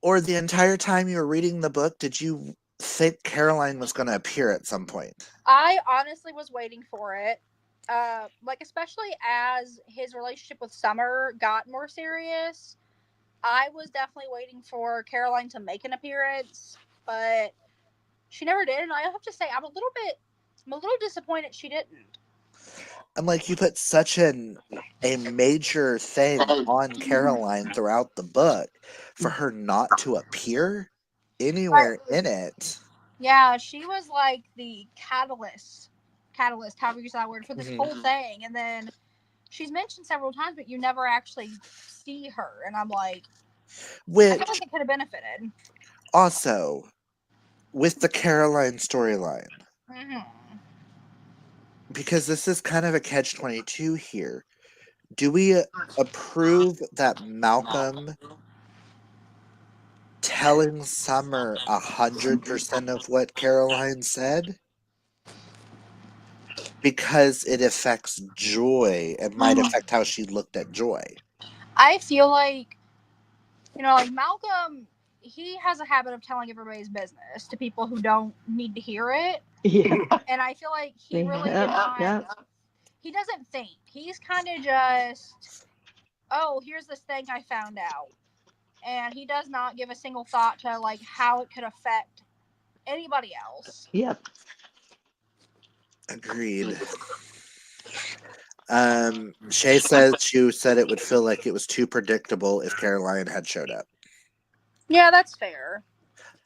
or the entire time you were reading the book, did you think Caroline was going to appear at some point? I honestly was waiting for it. Like especially as his relationship with Summer got more serious, I was definitely waiting for Caroline to make an appearance, but she never did, and I have to say I'm a little disappointed she didn't. I'm like, you put such a major thing on Caroline throughout the book for her not to appear But anywhere in it. yeah, she was like the catalyst, however you use that word, for this Mhm. whole thing, and then she's mentioned several times, but you never actually see her, and I'm like, I feel like Which it could have benefited. also, with the Caroline storyline, Mm-hmm. because this is kind of a catch 22 here. Do we approve that Malcolm telling Summer 100% of what Caroline said? Because it affects Joy. It might affect how she looked at Joy. I feel like like Malcolm, he has a habit of telling everybody's business to people who don't need to hear it, Yeah. and I feel like he really did Yeah. not. Yeah. He doesn't think. He's kind of just, oh, here's this thing I found out, and he does not give a single thought to like how it could affect anybody else. Yep. Agreed. Shay says she said it would feel like it was too predictable if Caroline had showed up. Yeah, that's fair.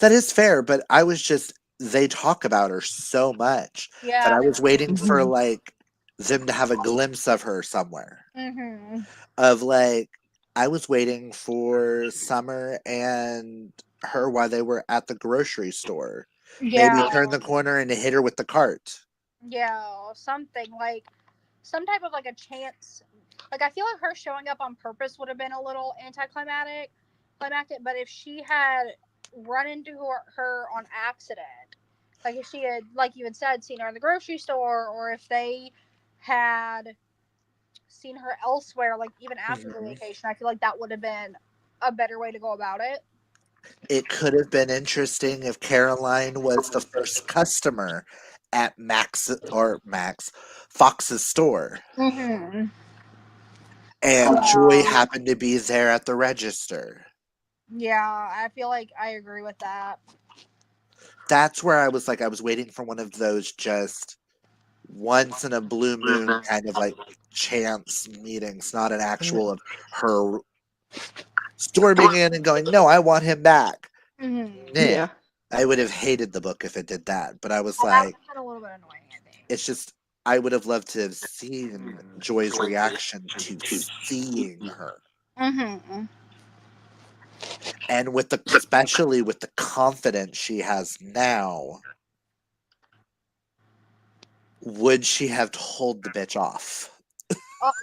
That is fair, but I was just they talk about her so much that Yeah, I they was waiting for Mhm. like them to have a glimpse of her somewhere. Mm-hmm. Of like I was waiting for Summer and her while they were at the grocery store. Maybe Yeah, turn the corner and hit her with the cart. yeah, something like some type of like a chance. Like I feel like her showing up on purpose would have been a little climactic. But if she had run into her on accident, like if she had, like you had said, seen her in the grocery store, or if they had seen her elsewhere, like even after the Mhm. vacation, I feel like that would have been a better way to go about it. It could have been interesting if Caroline was the first customer at Max Fox's store Mm-hmm. and Joy Yeah, happened to be there at the register. yeah, I feel like I agree with that. That's where I was like I was waiting for one of those just once in a blue moon kind of like chance meetings, not an actual of her storming in and going, "No, I want him back." Mm-hmm. Nah. Yeah. I would have hated the book if it did that, but I was Well, that would like, have been a little bit annoying, I think. it's just I would have loved to have seen Joy's reaction to seeing her. Mm-hmm. And with the especially with the confidence she has now, would she have told the bitch off?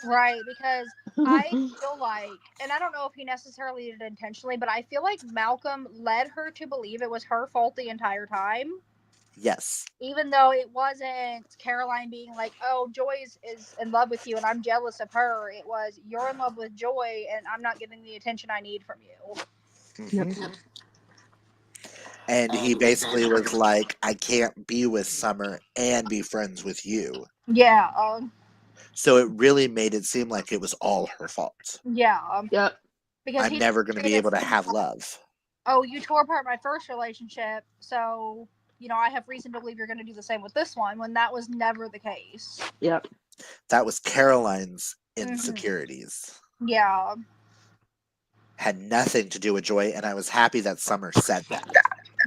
Right, because I feel like, and I don't know if he necessarily did it intentionally, but I feel like Malcolm led her to believe it was her fault the entire time, Yes. even though it wasn't Caroline being like, "Oh, is in love with you, and I'm jealous of her." It was, "You're in love with Joy, and I'm not getting the attention I need from you." Yep. hmm And he basically was like, I can't be with Summer and be friends with you. Yeah, So it really made it seem like it was all her fault. yeah, Yep. because I'm he never going to made be it able to seem have like, love. "Oh, you tore apart my first relationship, so." I have reason to believe you're going to do the same with this one, when that was never the case. Yep. That was Caroline's Mm-hmm. insecurities. Yeah, Had nothing to do with Joy, and I was happy that Summer said that.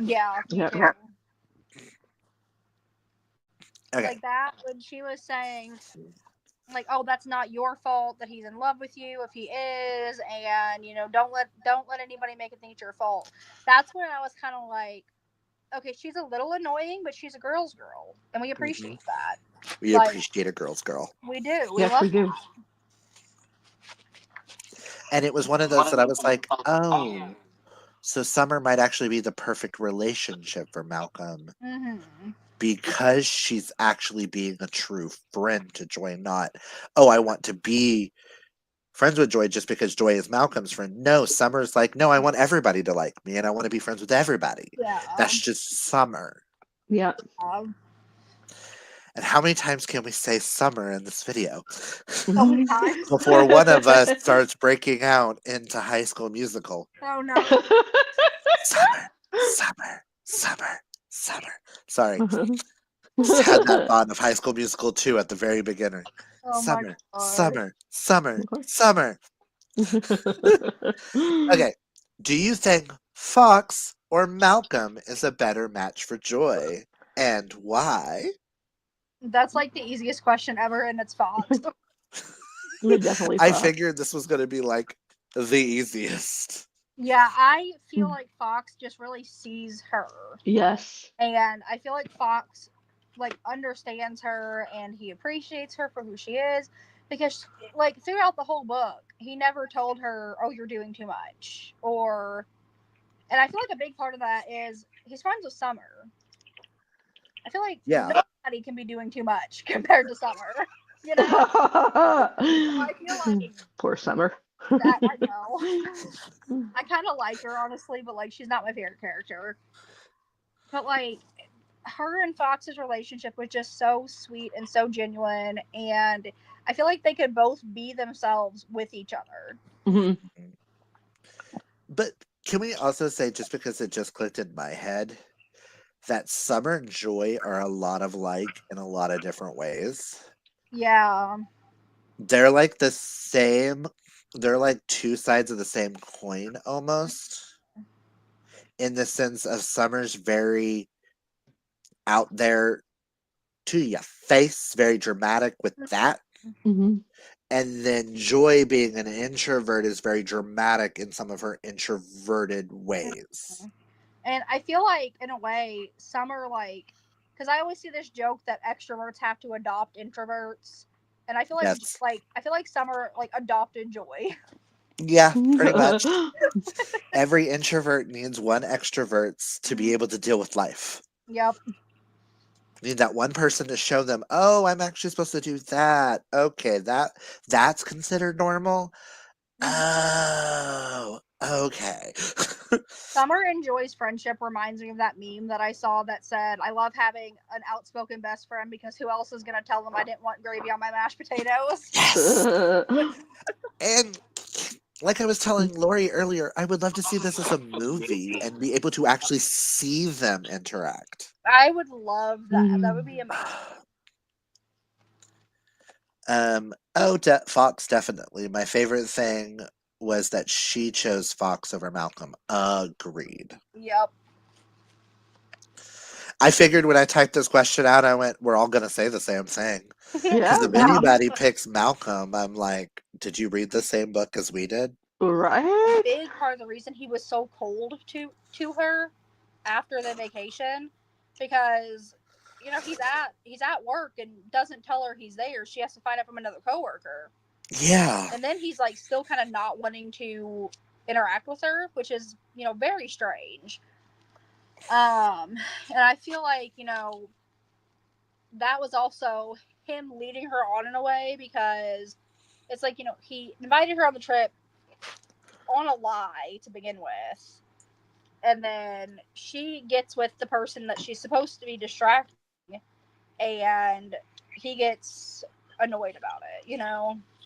yeah, me Yep. too. Okay. Like that when she was saying, like, "Oh, that's not your fault that he's in love with you if he is, and don't let anybody make it think it's your fault." That's when I was kind of like, okay, she's a little annoying, but she's a girl's girl, and we hmm appreciate that. We Like, appreciate a girl's girl. we do, we Yes, love we do. And it was one of those that I was like, oh, so Summer might actually be the perfect relationship for Malcolm that. Mm-hmm. because she's actually being a true friend to Joy, not, oh, I want to be friends with Joy just because Joy is Malcolm's friend. No, Summer's like, no, I want everybody to like me and I want to be friends with everybody. Yeah. That's just Summer. Yep. And how many times can we say Summer in this video So many times. before one of us starts breaking out into High School Musical? Oh no. Summer, Summer, Summer, Summer. Sorry, just had that thought of High School Musical 2 at the very beginning. Oh my Summer, god. Summer, Summer, Summer. Okay, do you think Fox or Malcolm is a better match for Joy? And why? That's like the easiest question ever, and it's Fox. We're definitely I Fox. figured this was going to be like the easiest. Yeah, I feel like Fox just really sees her. Yes. And I feel like Fox like understands her and he appreciates her for who she is, because like throughout the whole book, he never told her, "Oh, you're doing too much." Or and I feel like a big part of that is he's friends with Summer. I feel like Yeah. nobody can be doing too much compared to Summer. You know? So I feel like Poor Summer. that I know. I kind of like her honestly, but like she's not my favorite character. But like her and Fox's relationship was just so sweet and so genuine, and I feel like they could both be themselves with each other. Mhm. But can we also say, just because it just clicked in my head, that Summer and Joy are a lot of like in a lot of different ways. Yeah. They're like the same, they're like two sides of the same coin almost, in the sense of Summer's very out there to your face, very dramatic with that. Hmm. And then Joy, being an introvert, is very dramatic in some of her introverted ways. And I feel like, in a way, Summer, like, because I always see this joke that extroverts have to adopt introverts, and I feel Yes. I feel like Summer like adopted Joy. Yeah, pretty much. Every introvert needs one extrovert to be Mhm. able to deal with life. Yep. You need that one person to show them, oh, I'm actually supposed to do that. Okay, that's considered normal. Mhm. Oh, okay. Summer and Joy's friendship reminds me of that meme that I saw that said, "I love having an outspoken best friend because who else is going to tell them I didn't want gravy on my mashed potatoes?" Yes. And like I was telling Lori earlier, I would love to see this as a movie and be able to actually see them interact. I would love that. That would be amazing. Fox definitely. My favorite thing was that she chose Fox over Malcolm. Agreed. Yep. I figured when I typed this question out, I went, we're all going to say the same thing. Yeah, Because if Yeah. anybody picks Malcolm, I'm like, did you read the same book as we did? A right. big part of the reason he was so cold to her after the vacation, because he's at work and doesn't tell her he's there. She has to find out from another coworker, Yeah. and then he's like still kind of not wanting to interact with her, which is very strange. And I feel like that was also him leading her on in a way, because it's like he invited her on the trip on a lie to begin with, and then she gets with the person that she's supposed to be distracting, and he gets annoyed about it.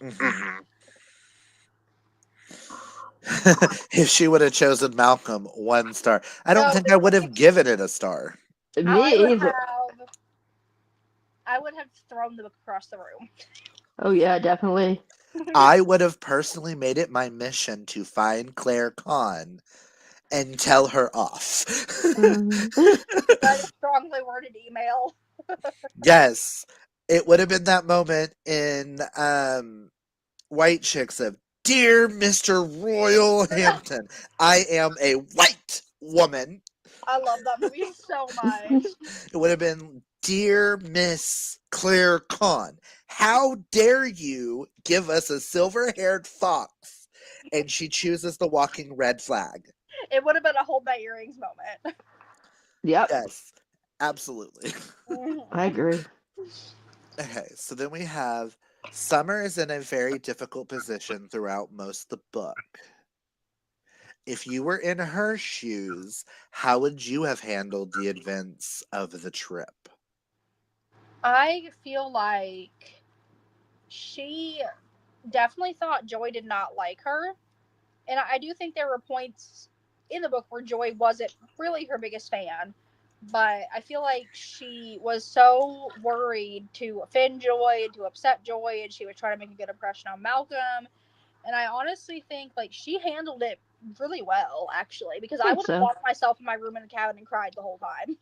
Hmm. If she would have chosen Malcolm, 1 star. I don't No, think I would have given it a star. I Me either. would have thrown the book across the room. Oh yeah, definitely. I would have personally made it my mission to find Claire Kann and tell her off. Mhm. Write a strongly worded email. Yes, it would have been that moment in White Chicks of Dear Mr. Royal Hampton, I am a white woman. I love that movie so much. It would have been Dear Miss Claire Kahn, how dare you give us a silver haired fox? And she chooses the walking red flag. It would have been a hold my earrings moment. Yep, Yes, absolutely. I Mhm. agree. Okay, so then we have Summer is in a very difficult position throughout most of the book. If you were in her shoes, how would you have handled the events of the trip? I feel like she definitely thought Joy did not like her. And I do think there were points in the book where Joy wasn't really her biggest fan. But I feel like she was so worried to offend Joy and to upset Joy, and she was trying to make a good impression on Malcolm. And I honestly think like she handled it really well, actually, because I I think would have so. locked myself in my room in the cabin and cried the whole time.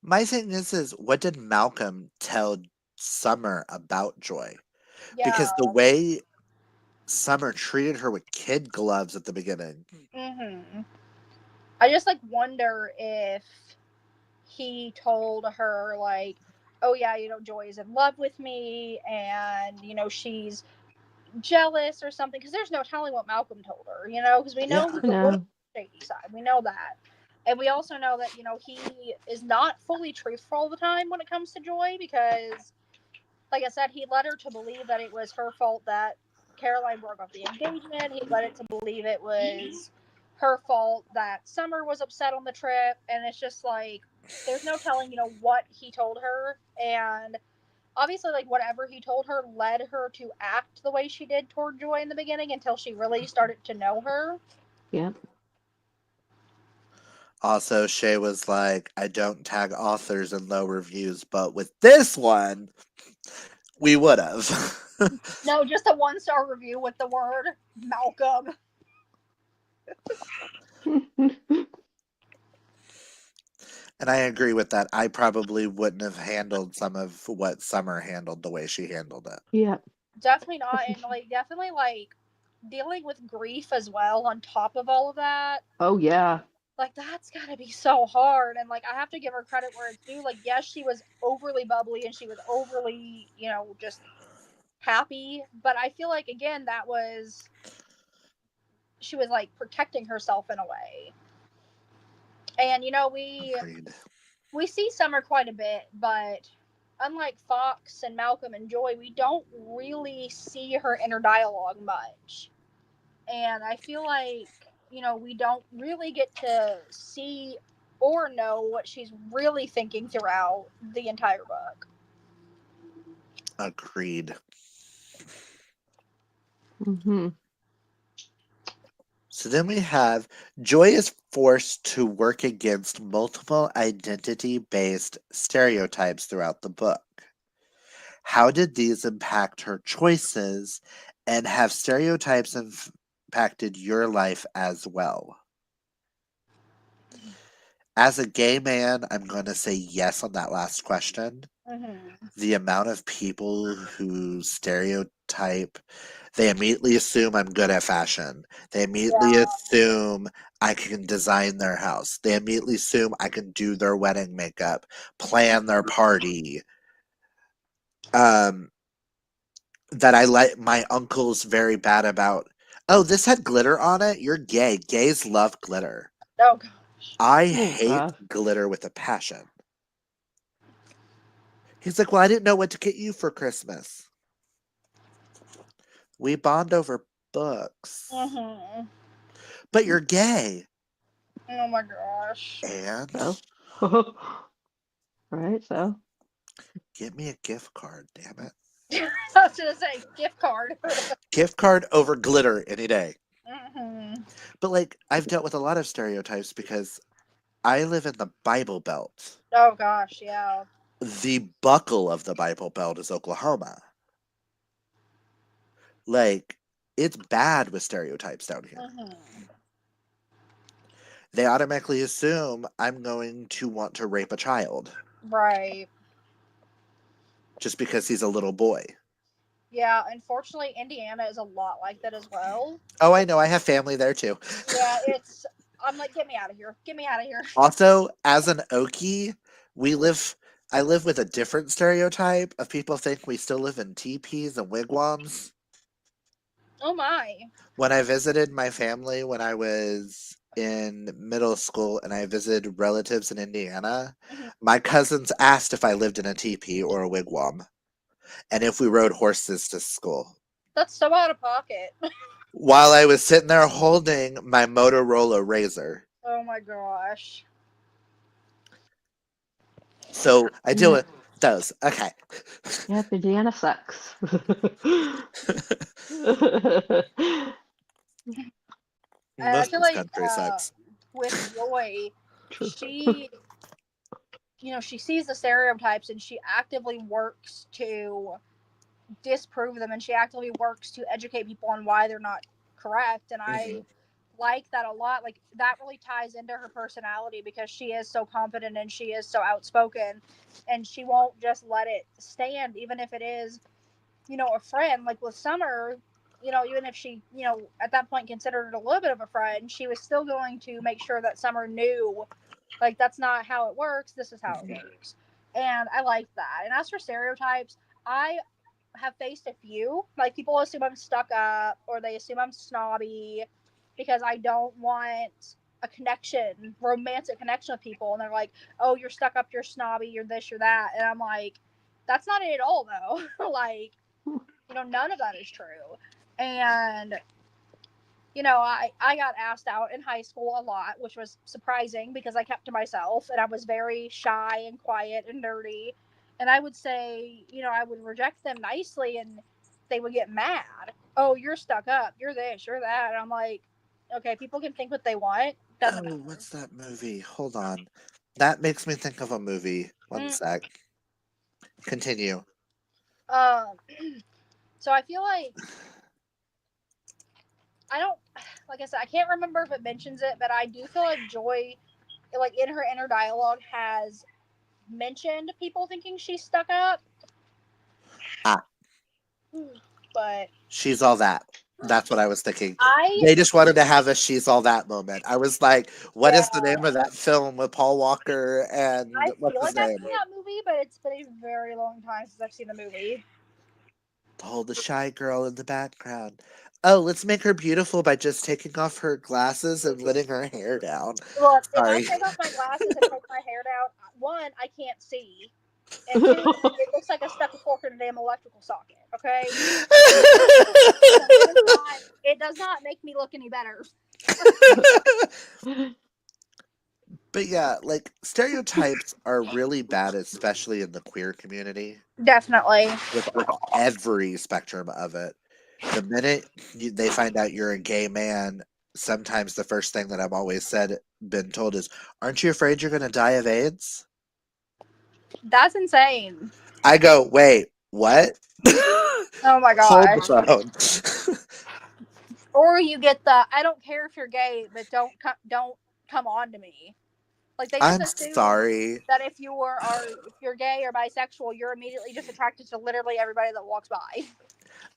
My thing is what did Malcolm tell Summer about Joy? Yeah. Because the way Summer treated her with kid gloves at the beginning. Hmm. I just like wonder if he told her like, "Oh yeah, Joy is in love with me, and she's jealous or something." Because there's no telling what Malcolm told her, because we Yeah. know he's I a little know. shady side. We know that, and we also know that he is not fully truthful all the time when it comes to Joy, because, like I said, he led her to believe that it was her fault that Caroline broke off the engagement. He led it to believe it was her fault that Summer was upset on the trip. And it's just like, there's no telling, what he told her. And obviously, like, whatever he told her led her to act the way she did toward Joy in the beginning until she really started to know her. Yep. Also, Shay was like, I don't tag authors in low reviews, but with this one, we would have. No, just a 1-star review with the word Malcolm. And I agree with that. I probably wouldn't have handled some of what Summer handled the way she handled it. Yeah. Definitely not, and definitely dealing with grief as well on top of all of that. Oh yeah. That's gotta be so hard, and I have to give her credit where it's due. Yes, she was overly bubbly and she was overly, just happy, but I feel like again that was she was protecting herself in a way. And Agreed. we see Summer quite a bit, but unlike Fox and Malcolm and Joy, we don't really see her inner dialogue much. And I feel like, we don't really get to see or know what she's really thinking throughout the entire book. Agreed. Hmm. So then we have Joy is forced to work against multiple identity based stereotypes throughout the book. How did these impact her choices, and have stereotypes impacted your life as well? As a gay man, I'm going to say yes on that last question. Mm-hmm. The amount of people who stereotype, they immediately assume I'm good at fashion. They immediately Yeah. assume I can design their house. They immediately assume I can do their wedding makeup, plan their party. Um, that I like my uncle's very bad about. Oh, this had glitter on it. You're gay. Gays love glitter. Oh gosh. I Oh hate God. glitter with a passion. He's like, well, I didn't know what to get you for Christmas. We bond over books. Mm-hmm. But you're gay. Oh my gosh. And So. Right. So. give me a gift card, damn it. I was gonna say gift card. Gift card over glitter any day. Mm-hmm. But like, I've dealt with a lot of stereotypes because I live in the Bible Belt. Oh gosh, yeah. The buckle of the Bible Belt is Oklahoma. Like, it's bad with stereotypes down here. Mm-hmm. They automatically assume I'm going to want to rape a child Right. just because he's a little boy. Yeah, unfortunately, Indiana is a lot like that as well. Oh, I know. I have family there too. Yeah, it's. I'm like, get me out of here. Get me out of here. Also, as an Okie, we live. I live with a different stereotype of people think we still live in teepees and wigwams. Oh my. When I visited my family when I was in middle school and I visited relatives in Indiana, Mm-hmm. my cousins asked if I lived in a teepee or a wigwam and if we rode horses to school. That's so out of pocket. While I was sitting there holding my Motorola Razor. Oh my gosh. So I deal Yeah. with those. Okay. Yep. Indiana sucks. And I Most feel of this like country sucks. with Joy, True. she, she sees the stereotypes and she actively works to disprove them, and she actively works to educate people on why they're not correct. And I Hmm. like that a lot. That really ties into her personality because she is so confident and she is so outspoken, and she won't just let it stand, even if it is, a friend. Like with Summer, even if she, at that point considered it a little bit of a friend, she was still going to make sure that Summer knew, that's not how it works. This is how it Hmm. works. And I like that. And as for stereotypes, I have faced a few. Like people assume I'm stuck up or they assume I'm snobby because I don't want a connection, romantic connection with people. And they're like, oh, you're stuck up, you're snobby, you're this, you're that. And I'm like, that's not it at all, though. None of that is true. And I got asked out in high school a lot, which was surprising because I kept to myself and I was very shy and quiet and nerdy. And I would say, I would reject them nicely and they would get mad. Oh, you're stuck up. You're this, you're that. And I'm like, Okay, people can think what they want. Doesn't Oh, matter. what's that movie? Hold on. That makes me think of a movie. One Mm, sec. Continue. um, so I feel like I don't, like I said, I can't remember if it mentions it, but I do feel like Joy, like in her inner dialogue, has mentioned people thinking she's stuck up. Ah, But she's all that. That's what I was thinking. I, They just wanted to have a she's all that moment. I was like, what yeah, is the name of that film with Paul Walker and I what's feel his like I've name? seen that movie, but it's been a very long time since I've seen the movie. Oh, the shy girl in the background. Oh, let's make her beautiful by just taking off her glasses and letting her hair down. Look, if I Sorry. take off my glasses and take my hair down, one, I can't see, and two, it looks like I stuck a fork in a damn electrical socket. Okay, so it does not make me look any better. But yeah, like stereotypes are really bad, especially in the queer community, Definitely. with every spectrum of it. The minute they find out you're a gay man, sometimes the first thing that I've always been told is, "Aren't you afraid you're going to die of AIDS?" That's insane. I go, "Wait, what?" Oh my Hold the gosh. phone. Or you get the I don't care if you're gay, but don't come on to me. Like they just I'm assume sorry. that if you're gay or bisexual, you're immediately just attracted to literally everybody that walks by.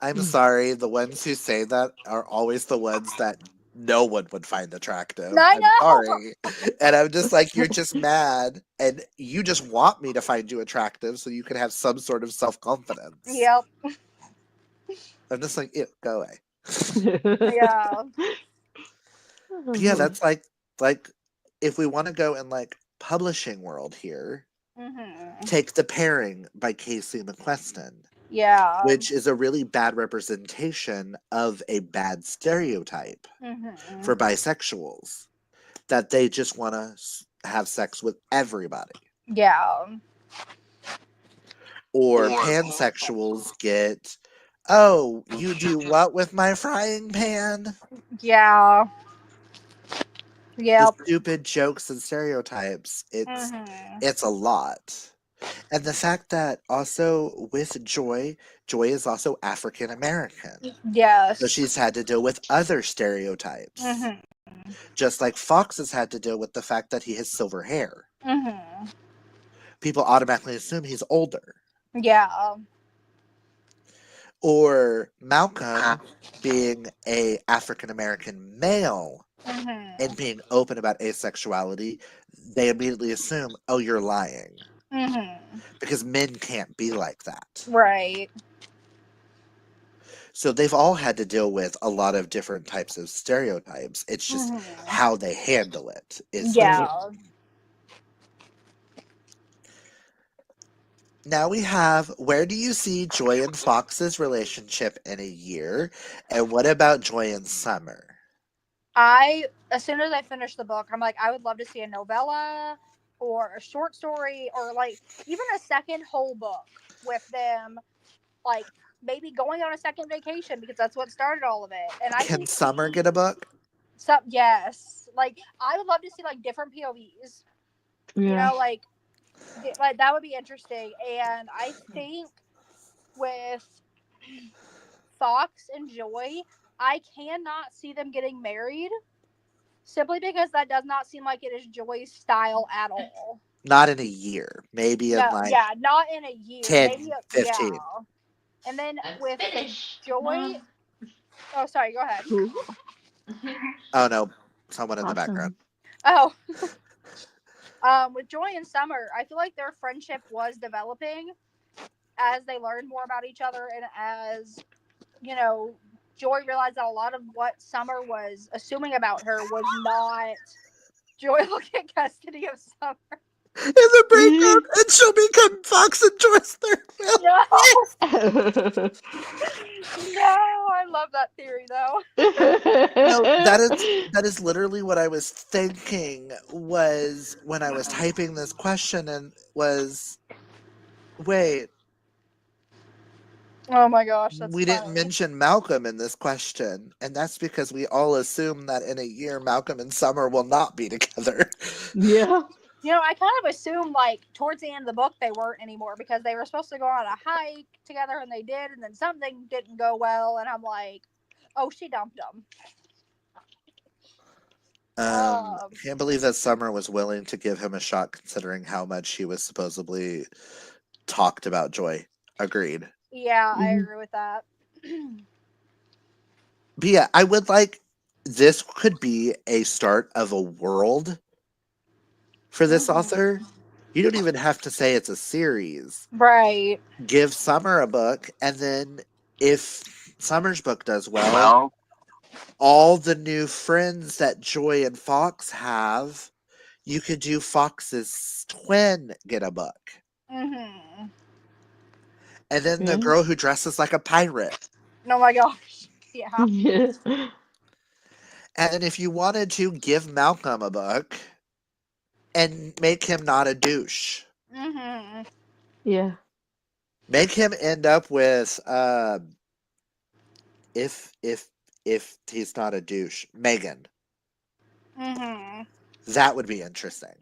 I'm sorry. The ones who say that are always the ones that no one would find attractive. I I'm know. sorry. And I'm just like, you're just mad and you just want me to find you attractive so you can have some sort of self confidence. Yep. I'm just like, ew, go away. Yeah. But yeah, that's like if we want to go in like publishing world here, Mhm. take The Pairing by Casey McQueston, Yeah. which is a really bad representation of a bad stereotype Mhm. for bisexuals that they just want to have sex with everybody. Yeah. Or pansexuals get, oh, you do what with my frying pan? Yeah. The Yep. stupid jokes and stereotypes. Mhm. It's a lot. And the fact that also with Joy, Joy is also African American. So Yes. she's had to deal with other stereotypes. Mhm. Just like Fox has had to deal with the fact that he has silver hair. Mhm. People automatically assume he's older. Yeah. Or Malcolm being a African American male and Mhm. being open about asexuality, they immediately assume, oh, you're lying. Mhm. Because men can't be like that. Right. So they've all had to deal with a lot of different types of stereotypes. It's just Mhm. how they handle it is different. Yeah. Now we have, where do you see Joy and Fox's relationship in a year? And what about Joy and Summer? As soon as I finish the book, I'm like, I would love to see a novella or a short story or like even a second whole book with them, like maybe going on a second vacation because that's what started all of it. And I Can can Summer see get a book? some, yes, like I would love to see like different POVs, you Yeah. know, like that would be interesting. And I think with Fox and Joy, I cannot see them getting married simply because that does not seem like it is Joy's style at all. Not in a year. Maybe in No, like yeah, not in a year. 10, Maybe, yeah. 15. And then I'm with finished, Joy, Mom. oh, sorry, go ahead. Cool. Oh no, someone in the background. Awesome. Oh, with Joy and Summer, I feel like their friendship was developing as they learned more about each other and as, you know, Joy realized that a lot of what Summer was assuming about her was not. Joy will get custody of Summer. In the breakout, and she'll become Fox and Joy's third wheel. No, no, I love that theory though. No, that is literally what I was thinking was when I was typing this question and was wait, Oh my gosh, that's We didn't funny. mention Malcolm in this question, and that's because we all assume that in a year Malcolm and Summer will not be together. Yeah. I kind of assumed like towards the end of the book they weren't anymore because they were supposed to go on a hike together and they did, and then something didn't go well, and I'm like, oh, she dumped him. Um, Can't believe that Summer was willing to give him a shot considering how much he was supposedly talked about Joy. Agreed. yeah, I Mhm. agree with that. But yeah, I would like this could be a start of a world for this Mhm. author. You don't even have to say it's a series. Right. Give Summer a book, and then if Summer's book does well, Well, all the new friends that Joy and Fox have, you could do Fox's twin get a book. Mhm. And then the Yeah. girl who dresses like a pirate. Oh my gosh. Yeah. Yeah. And then if you wanted to, give Malcolm a book and make him not a douche. Mhm. Yeah. Make him end up with if if if he's not a douche, Megan. Mhm. That would be interesting.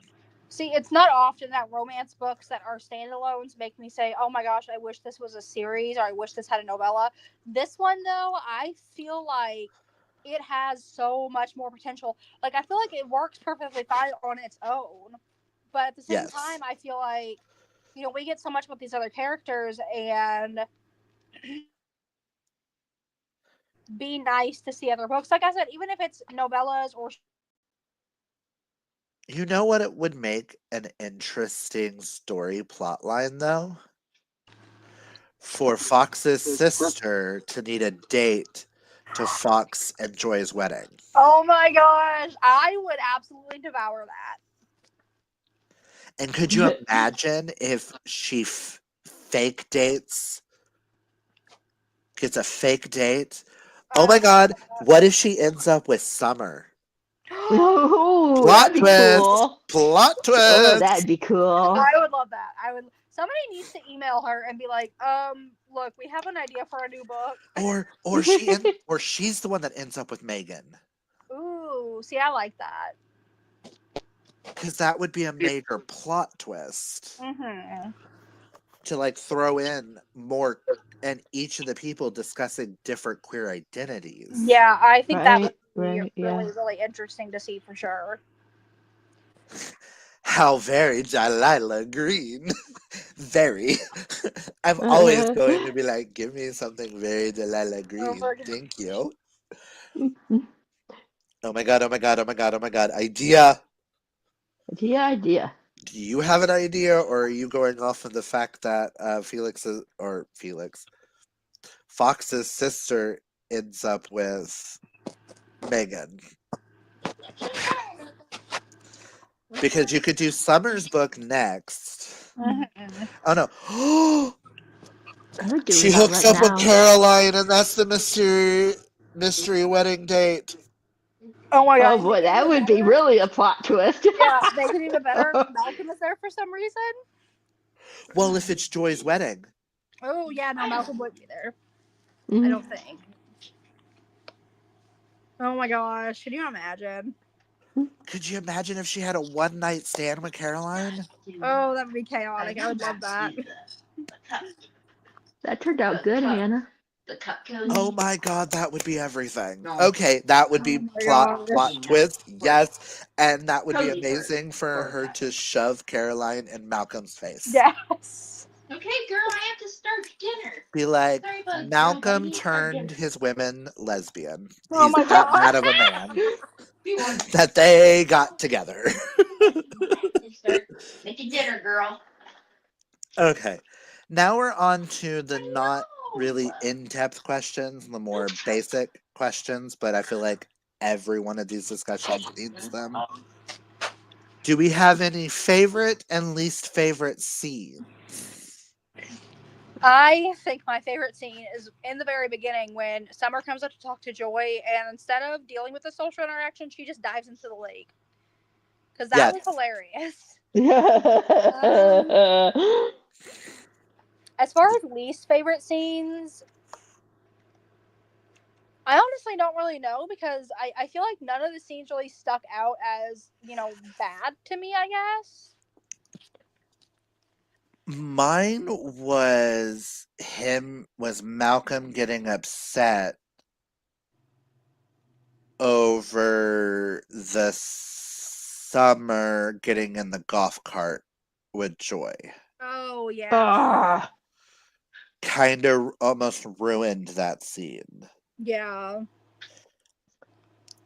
See, it's not often that romance books that are standalones make me say, "Oh my gosh, I wish this was a series," or "I wish this had a novella." This one, though, I feel like it has so much more potential. Like, I feel like it works perfectly fine on its own, but at the same Yes. time, I feel like we get so much about these other characters, and be nice to see other books. Like I said, even if it's novellas or You know what it would make an interesting story plotline though? For Fox's sister to need a date to Fox and Joy's wedding. oh my gosh, I would absolutely devour that. And could you imagine if she fake dates, gets a fake date? Oh my Uh, god, what if she ends up with Summer? Oh, Plot that'd be twist! cool. Plot Oh, that'd twist! be cool. I would love that. I would. Somebody needs to email her and be like, look, we have an idea for a new book. Or she's the one that ends up with Megan. Ooh, see, I like that. Because that would be a major plot twist. Mhm. To like throw in more and each of the people discussing different queer identities. Yeah, I think that would Right, be right, really, yeah. really interesting to see for sure. How very Delilah Green. Very. I'm always going to be like, give me something very Delilah Oh Green. my god. Thank you. Oh my god, oh my god, oh my god, oh my god. Idea. The idea. Do you have an idea or are you going off of the fact that Felix Fox's sister ends up with Megan? Because you could do Summer's book next. Mhm. Oh no. We're doing She that hooks right up with now. Caroline and that's the mystery wedding date. Oh my Oh god, make boy, it that even would be better. really a plot twist. Yeah, make it even better. Malcolm is there for some reason. Well, if it's Joy's wedding. Oh yeah, no, Malcolm wouldn't be there. I Mhm. don't think. Oh my gosh, can you imagine? Could you imagine if she had a one night stand with Caroline? Oh, that would be chaotic. I would love that. That turned out good, Hannah. Oh my god, that would be everything. Okay, that would Oh be my plot gosh. twist, yes. And that would be amazing for her to shove Caroline in Malcolm's face. Yes. okay, girl, I have to start dinner. Be like, Sorry, bugs. Malcolm Need our turned dinner. his women lesbian. Oh He's my that god. mad of a man Be one. that they got together. Start making dinner, girl. Okay. Now we're on to the I not know. really in-depth questions, the more basic questions, but I feel like every one of these discussions needs them. Do we have any favorite and least favorite scenes? I think my favorite scene is in the very beginning when Summer comes up to talk to Joy, and instead of dealing with the social interaction, she just dives into the lake. Because that Yes. was hilarious. Um, As far as least favorite scenes, I honestly don't really know because I feel like none of the scenes really stuck out as, bad to me, I guess. Mine was Malcolm getting upset over the Summer getting in the golf cart with Joy. Oh, yeah. Ah, Kind of almost ruined that scene. Yeah.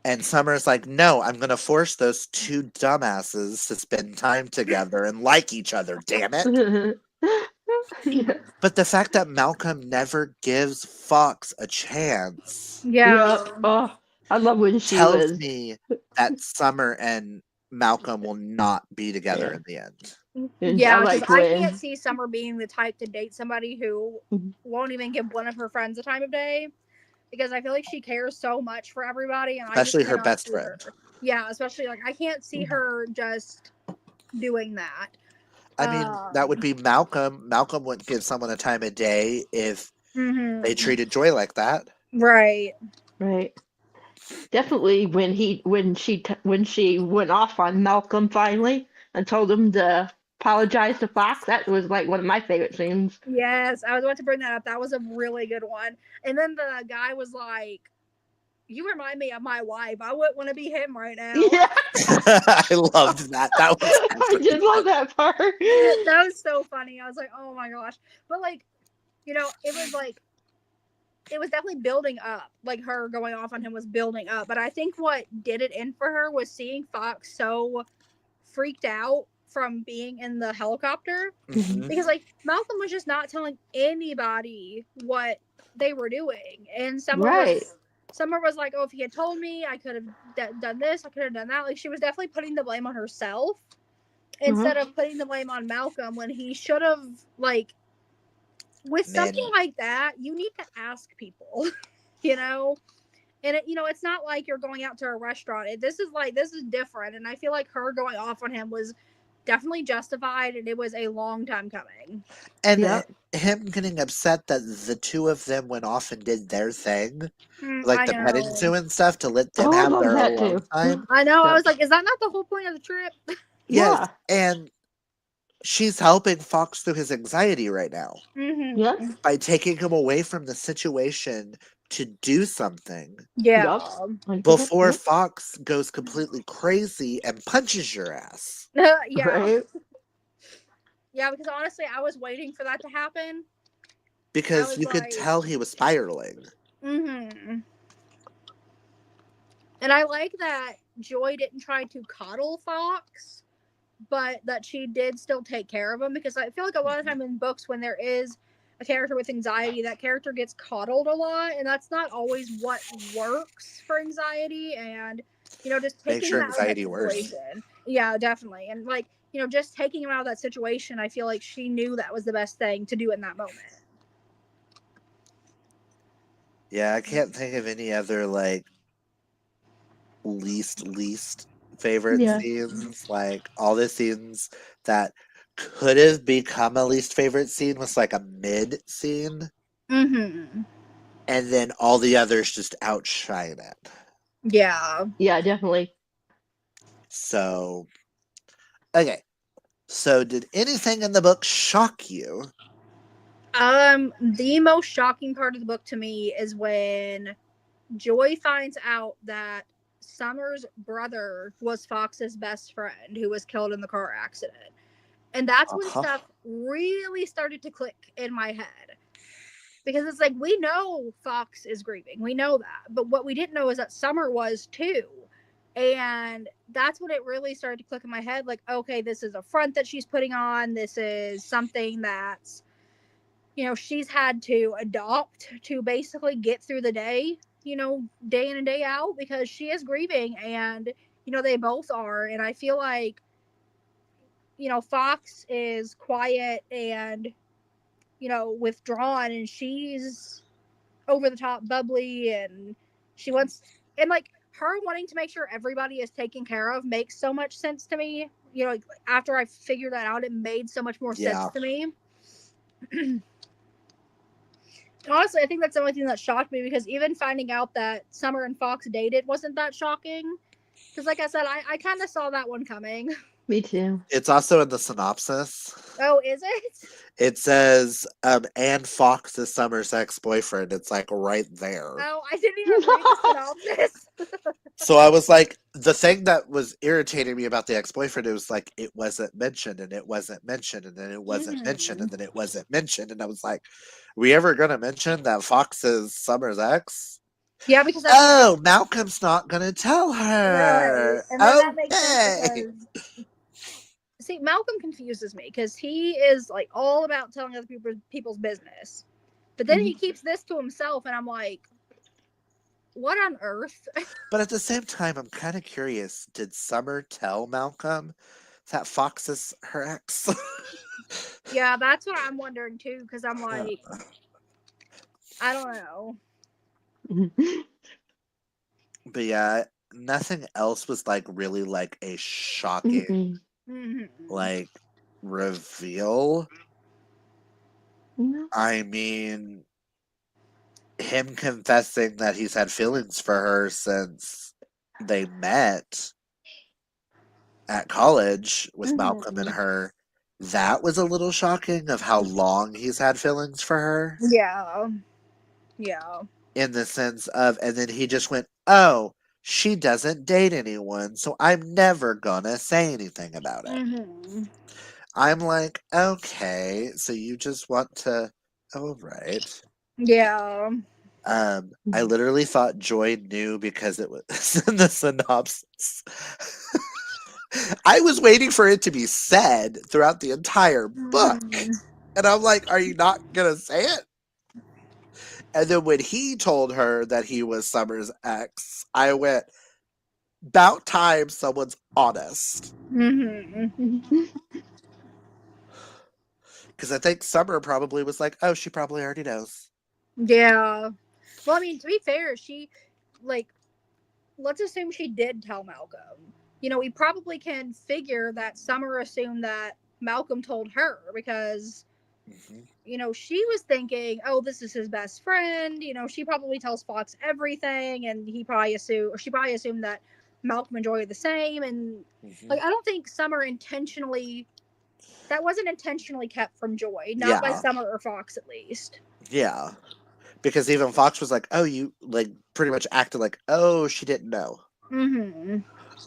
And Summer's like, no, I'm going to force those two dumbasses to spend time together and like each other, damn it. yeah. But the fact that Malcolm never gives Fox a chance Yeah. Yep. Oh, I love when she tells was. me that Summer and Malcolm will not be together Yeah. in the end. And I Yeah, because like I can't when. see Summer being the type to date somebody who won't even give one of her friends the time of day. Because I feel like she cares so much for everybody, and I just Especially her cannot best see her. friend. Yeah, especially like I can't see her just doing that. I mean, that would be Malcolm. Malcolm wouldn't give someone a time of day if they treated Joy like that. Right. Right. Definitely when she went off on Malcolm finally and told him to apologize to Fox. That was like one of my favorite scenes. Yes, I was about to bring that up. That was a really good one. And then the guy was like, "You remind me of my wife. I wouldn't want to be him right now." Yeah, I loved that. That was I did love that part. That was so funny. I was like, "Oh my gosh!" But like, it was definitely building up. Like her going off on him was building up. But I think what did it in for her was seeing Fox so freaked out from being in the helicopter Mhm. because like Malcolm was just not telling anybody what they were doing, and Right. Summer was like, "Oh, if he had told me, I could have done this. I could have done that." Like she was definitely putting the blame on herself instead of putting the blame on Malcolm when he should have like with something Man, like that, you need to ask people, you know? And it's not like you're going out to a restaurant. This is different. And I feel like her going off on him was definitely justified and it was a long time coming. and Yep. him getting upset that the two of them went off and did their thing, like I the petting know. zoo and stuff, to let them Oh, I have love their that alone too. time. I know. I Yep. was like, is that not the whole point of the trip? Yes, Yeah. and she's helping Fox through his anxiety right now Yep. Mm-hmm. by taking him away from the situation to do something Yeah. Yep. 100%. before Yep. Fox goes completely crazy and punches your ass. Yeah. Right. Yeah, because honestly, I was waiting for that to happen. I Because was you could like, tell he was spiraling. mm-hmm. And I like that Joy didn't try to coddle Fox, but that she did still take care of him because I feel like a lot of time in books when there is a character with anxiety, that character gets coddled a lot, and that's not always what works for anxiety. And just Makes taking your him out of that anxiety worse. situation, yeah, definitely. And like just taking him out of that situation, I feel like she knew that was the best thing to do in that moment. Yeah, I can't think of any other like least favorite Yeah. scenes. Like all the scenes that could have become a least favorite scene was like a mid scene, Mm-hmm. and then all the others just outshine it. Yeah. Yeah, definitely. So okay. So did anything in the book shock you? The most shocking part of the book to me is when Joy finds out that Summer's brother was Fox's best friend who was killed in the car accident. And that's when Uh-huh. stuff really started to click in my head. Because it's like, we know Fox is grieving. We know that. But what we didn't know is that Summer was too. And that's when it really started to click in my head like, okay, this is a front that she's putting on. This is something that's she's had to adopt to basically get through the day, day in and day out because she is grieving and, they both are. And I feel like, Fox is quiet and, withdrawn and she's over the top bubbly and she wants, and like her wanting to make sure everybody is taken care of makes so much sense to me. After I figured that out, it made so much more sense Yeah. to me. Honestly, I think that's the only thing that shocked me because even finding out that Summer and Fox dated wasn't that shocking. Because, like I said, I kind of saw that one coming. Me too. It's also in the synopsis. Oh, is it? It says, Anne Fox is Summer's ex-boyfriend. It's like right there. Oh, I didn't even read the synopsis. So I was like, the thing that was irritating me about the ex-boyfriend, it was like, it wasn't mentioned, and it wasn't mentioned, and then it wasn't mentioned, and then it wasn't mentioned. And I was like, we ever going to mention that Fox is Summer's ex? Yeah, because I mean, Oh, Malcolm's not going to tell right, her. and then that makes sense Okay. because see, Malcolm confuses me because he is like all about telling other people's business, but then he keeps this to himself, and I'm like, what on earth? But at the same time, I'm kind of curious. Did Summer tell Malcolm that Fox is her ex? Yeah, that's what I'm wondering too, because I'm like, I don't know. But yeah, nothing else was like really like a shocking like reveal. No. I mean, him confessing that he's had feelings for her since they met at college with Malcolm and her. That was a little shocking of how long he's had feelings for her. Yeah, yeah. In the sense of, and then he just went, oh, she doesn't date anyone, so I'm never gonna say anything about it. I'm like, okay, so you just want to, oh, right. Yeah. I literally thought Joy knew because it was in the synopsis. I was waiting for it to be said throughout the entire book. And I'm like, are you not gonna say it? And then when he told her that he was Summer's ex, I went, about time someone's honest. Because I think Summer probably was like, oh, she probably already knows. Yeah. Well, I mean, to be fair, she, like, let's assume she did tell Malcolm. You know, we probably can figure that Summer assumed that Malcolm told her because, you know, she was thinking, oh, this is his best friend. You know, she probably tells Fox everything, and he probably assumed, or she probably assumed that Malcolm and Joy are the same. And, like, I don't think Summer intentionally, that wasn't intentionally kept from Joy, not by Yeah. Summer or Fox at least. Yeah. Because even Fox was like, oh, you, like, pretty much acted like, oh, she didn't know.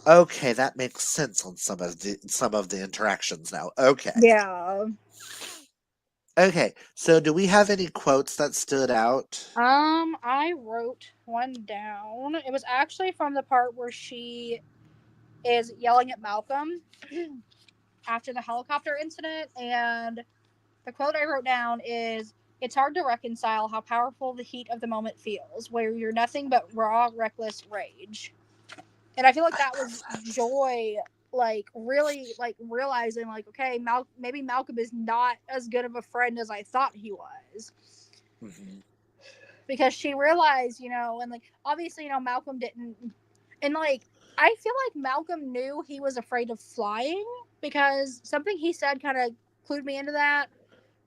Okay, that makes sense on some of the interactions now. Okay. Yeah. Okay, so do we have any quotes that stood out? I wrote one down. It was actually from the part where she is yelling at Malcolm after the helicopter incident, and the quote I wrote down is, "It's hard to reconcile how powerful the heat of the moment feels, where you're nothing but raw, reckless rage." And I feel like that was Joy, like really, like realizing, like, okay, maybe Malcolm is not as good of a friend as I thought he was. Because she realized, you know, and like obviously, you know, Malcolm didn't, and like I feel like Malcolm knew he was afraid of flying because something he said kind of clued me into that.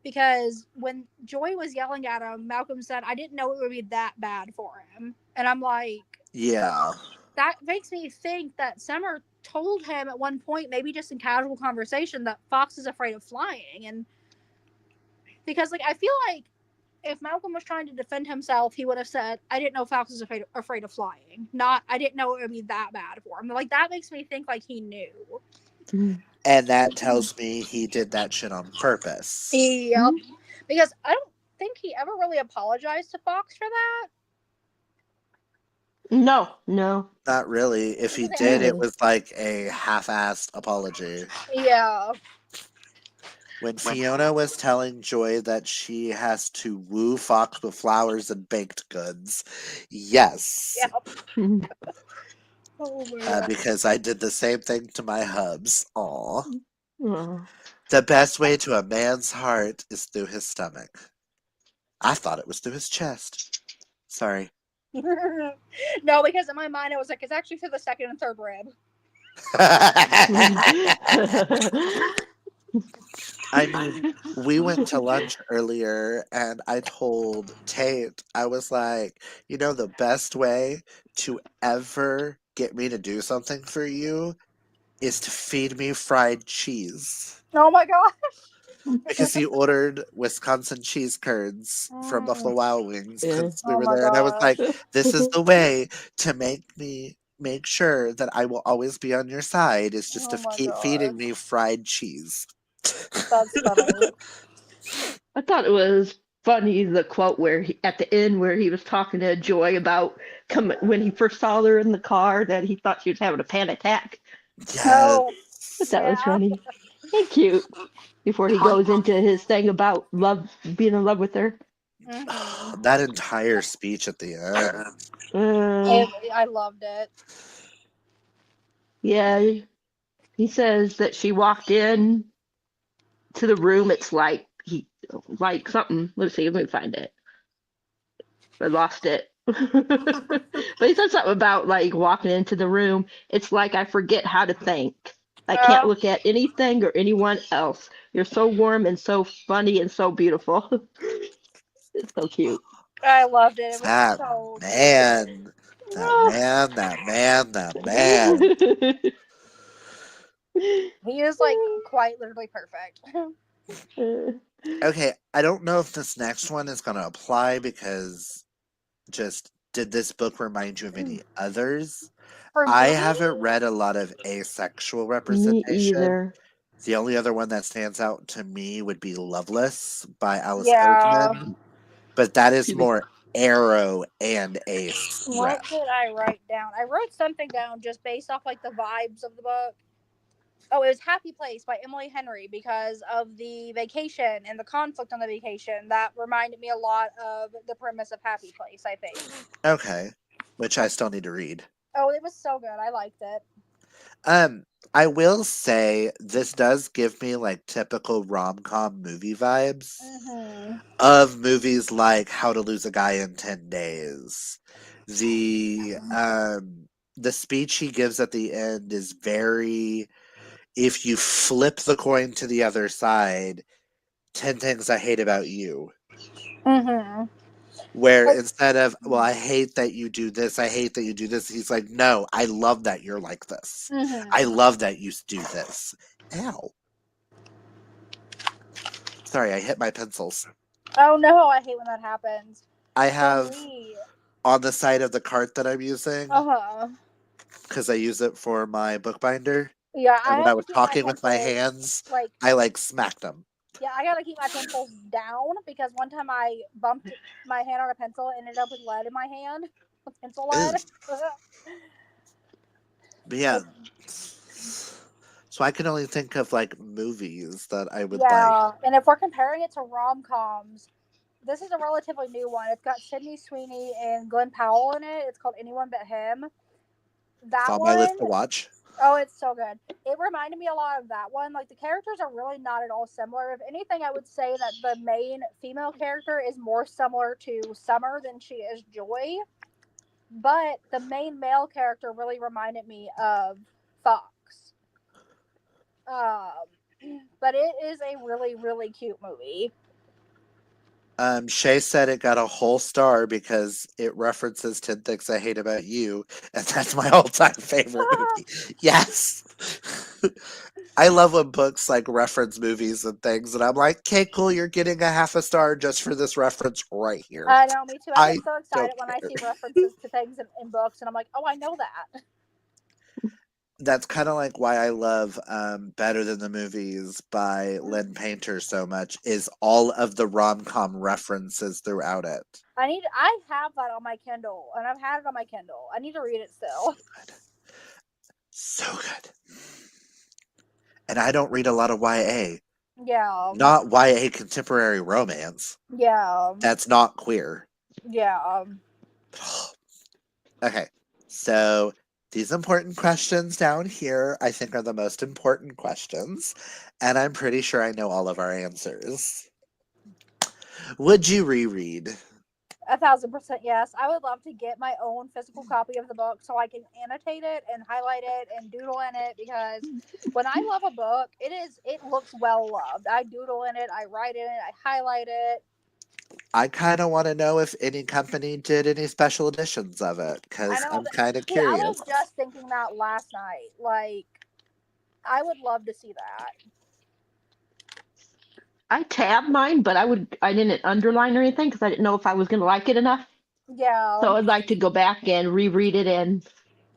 Because when Joy was yelling at him, Malcolm said, "I didn't know it would be that bad for him," and I'm like, Yeah. that makes me think that Summer told him at one point, maybe just in casual conversation, that Fox is afraid of flying, and because like I feel like if Malcolm was trying to defend himself, he would have said, "I didn't know Fox was afraid of flying." Not, "I didn't know it would be that bad for him." Like that makes me think like he knew. And that tells me he did that shit on purpose. Yep. Because I don't think he ever really apologized to Fox for that. No, no. Not really. If he did, it was like a half-assed apology. Yeah. When Fiona was telling Joy that she has to woo Fox with flowers and baked goods, yes. Yep. Oh my God. Because I did the same thing to my hubs. Aw. Oh. The best way to a man's heart is through his stomach. I thought it was through his chest. Sorry. No, because in my mind, I was like, it's actually through the second and third rib. I mean, we went to lunch earlier and I told Tate, I was like, you know, the best way to ever get me to do something for you is to feed me fried cheese. Oh my gosh. Because he ordered Wisconsin cheese curds from Mm. Buffalo Wild Wings Yeah. because we Oh were my there. And I was like, gosh. this is the way to make sure that I will always be on your side is just Oh to my keep feeding gosh. me fried cheese. That's funny. I thought it was funny the quote where at the end where he was talking to Joy about coming when he first saw her in the car that he thought she was having a panic attack. Oh, But Yes. that was yeah. funny and cute before he goes into his thing about love, being in love with her. Hmm. That entire speech at the end. Uh, I loved it. yeah, he says that she walked in to the room. It's like he like something. Let's see, let me find it. I lost it. But he said something about like walking into the room. It's like I forget how to think. I can't Oh, look at anything or anyone else. You're so warm and so funny and so beautiful. It's so cute. I loved it. It was That so cute. man. That man, that man, that man. He is like quite literally perfect. Okay, I don't know if this next one is going to apply because just did this book remind you of any others? For I me, haven't read a lot of asexual Me representation. either. The only other one that stands out to me would be Loveless by Alice yeah. Oseman, but that is Excuse me. more arrow and ace What rep. did I write down? I wrote something down just based off like the vibes of the book. Oh, it was Happy Place by Emily Henry because of the vacation and the conflict on the vacation. That reminded me a lot of the premise of Happy Place, I think. Okay, which I still need to read. Oh, it was so good. I liked it. Um, I will say this does give me like typical rom-com movie vibes Mm-hmm. of movies like How to Lose a Guy in 10 Days. The speech he gives at the end is very, if you flip the coin to the other side, 10 things I hate about you. Mm-hmm. Where instead of, well, I hate that you do this, I hate that you do this, he's like, no, I love that you're like this. I Mm-hmm. love that you do this. Ow. Sorry, I hit my pencils. Oh no, I hate when that happens. I For have me, on the side of the cart that I'm using, uh-huh. because I use it for my bookbinder. Yeah, And I when have I to was keep my talking with my pencils hands, like I like smacked them. yeah, I gotta keep my pencils down because one time I bumped my hand on a pencil and ended up with lead in my hand. Pencil Ew. lead. But yeah, so I can only think of like movies that I would like. Yeah, and if we're comparing it to rom coms, this is a relatively new one. It's got Sydney Sweeney and Glenn Powell in it. It's called Anyone But Him. It's That on my list one, to watch. oh, it's so good. It reminded me a lot of that one. Like the characters are really not at all similar. If anything, I would say that the main female character is more similar to Summer than she is Joy. But the main male character really reminded me of Fox. Um, but it is a really, really cute movie. Shay said it got a whole star because it references 10 Things I Hate About You, and that's my all-time favorite movie. Yes. I love when books like reference movies and things, and I'm like, okay, cool, you're getting a half a star just for this reference right here. I know, me too. I I get so don't excited when I care. see references to things in books, and I'm like, oh, I know that. That's kind of like why I love Better Than the Movies by Lynn Painter so much, is all of the rom-com references throughout it. I have that on my Kindle, and I've had it on my Kindle. I need to read it still. So good. And I don't read a lot of YA. Yeah, Not YA contemporary romance. yeah, That's not queer. yeah. Okay, so these important questions down here, I think, are the most important questions, and I'm pretty sure I know all of our answers. Would you reread? 1,000% yes. I would love to get my own physical copy of the book so I can annotate it and highlight it and doodle in it, because when I love a book, it looks well loved. I doodle in it, I write in it, I highlight it. I kind of want to know if any company did any special editions of it I because know I'm that. kind of See, I curious. was just thinking that last night. Like, I would love to see that. I tabbed mine, but I didn't underline or anything because I didn't know if I was gonna like it enough. Yeah. So I'd like to go back and reread it and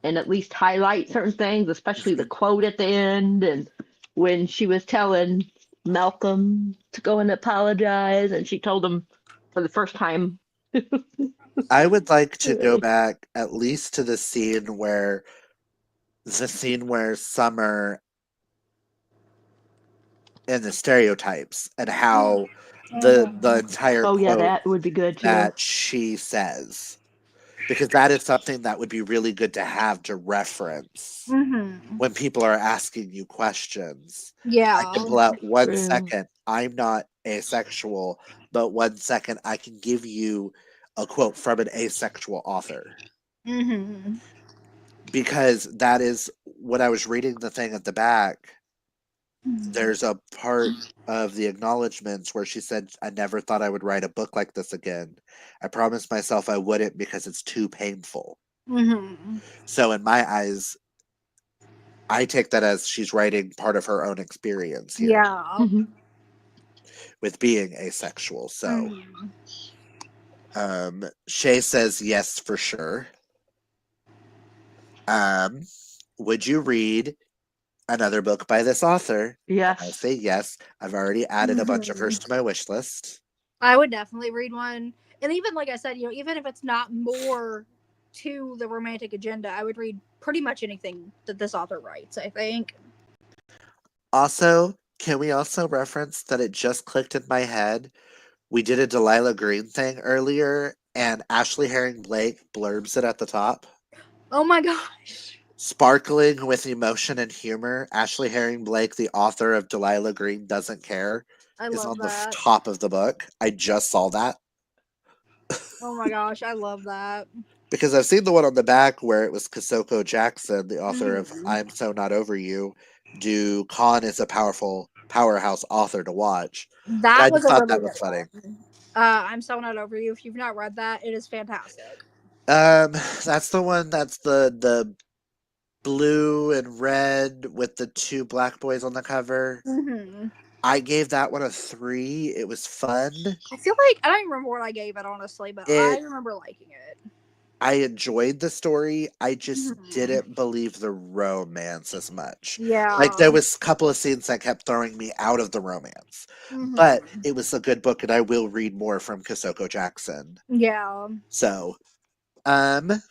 at least highlight certain things, especially the quote at the end and when she was telling Malcolm to go and apologize and she told him for the first time. I would like to go Really. back at least to the scene where Summer and the stereotypes and how the Mm-hmm. entire Oh yeah, quote that would be good too. that she says, because that is something that would be really good to have to reference Mm-hmm. when people are asking you questions. I can Yeah. pull out one True. second, I'm not asexual, but 1 second I can give you a quote from an asexual author. Mm-hmm. Because that is when I was reading the thing at the back, there's a part of the acknowledgments where she said, I never thought I would write a book like this again. I promised myself I wouldn't because it's too painful. Mm-hmm. So in my eyes, I take that as she's writing part of her own experience here Yeah. Mhm. with being asexual. So Mm-hmm. Shay says yes for sure. Um, would you read another book by this author? And I say Yes. yes. I've already added a bunch of hers to my wish list. I would definitely read one. And even like I said, even if it's not more to the romantic agenda, I would read pretty much anything that this author writes, I think. Also, can we also reference that it just clicked in my head? We did a Delilah Green thing earlier, and Ashley Herring Blake blurbs it at the top. Oh my gosh. Sparkling with emotion and humor, Ashley Herring Blake, the author of Delilah Green Doesn't Care, I is love on the that. top of the book. I just saw that Oh my gosh, I love that. because I've seen the one on the back where it was Kasoko Jackson, the author of Mhm. I'm So Not Over You, do Kann is a powerful powerhouse author to watch. And That I was just a thought really that was good funny. one. I'm so not over you. If you've not read that, it is fantastic. That's the one that's the blue and red with the two black boys on the cover. Hmm. I gave that one a 3. It was fun. I feel like I don't even remember what I gave it honestly, but I It remember liking it. I enjoyed the story. I just Mhm. didn't believe the romance as much. Like Yeah. there was a couple of scenes that kept throwing me out of the romance. But Hmm. it was a good book and I will read more from Kasoko Jackson. Yeah. So, I'm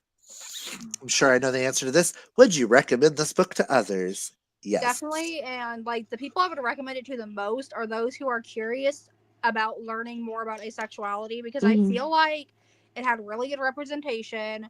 sure I know the answer to this. Would you recommend this book to others? Yes. Definitely. And like the people I would recommend it to the most are those who are curious about learning more about asexuality, because I Mhm. feel like it had really good representation.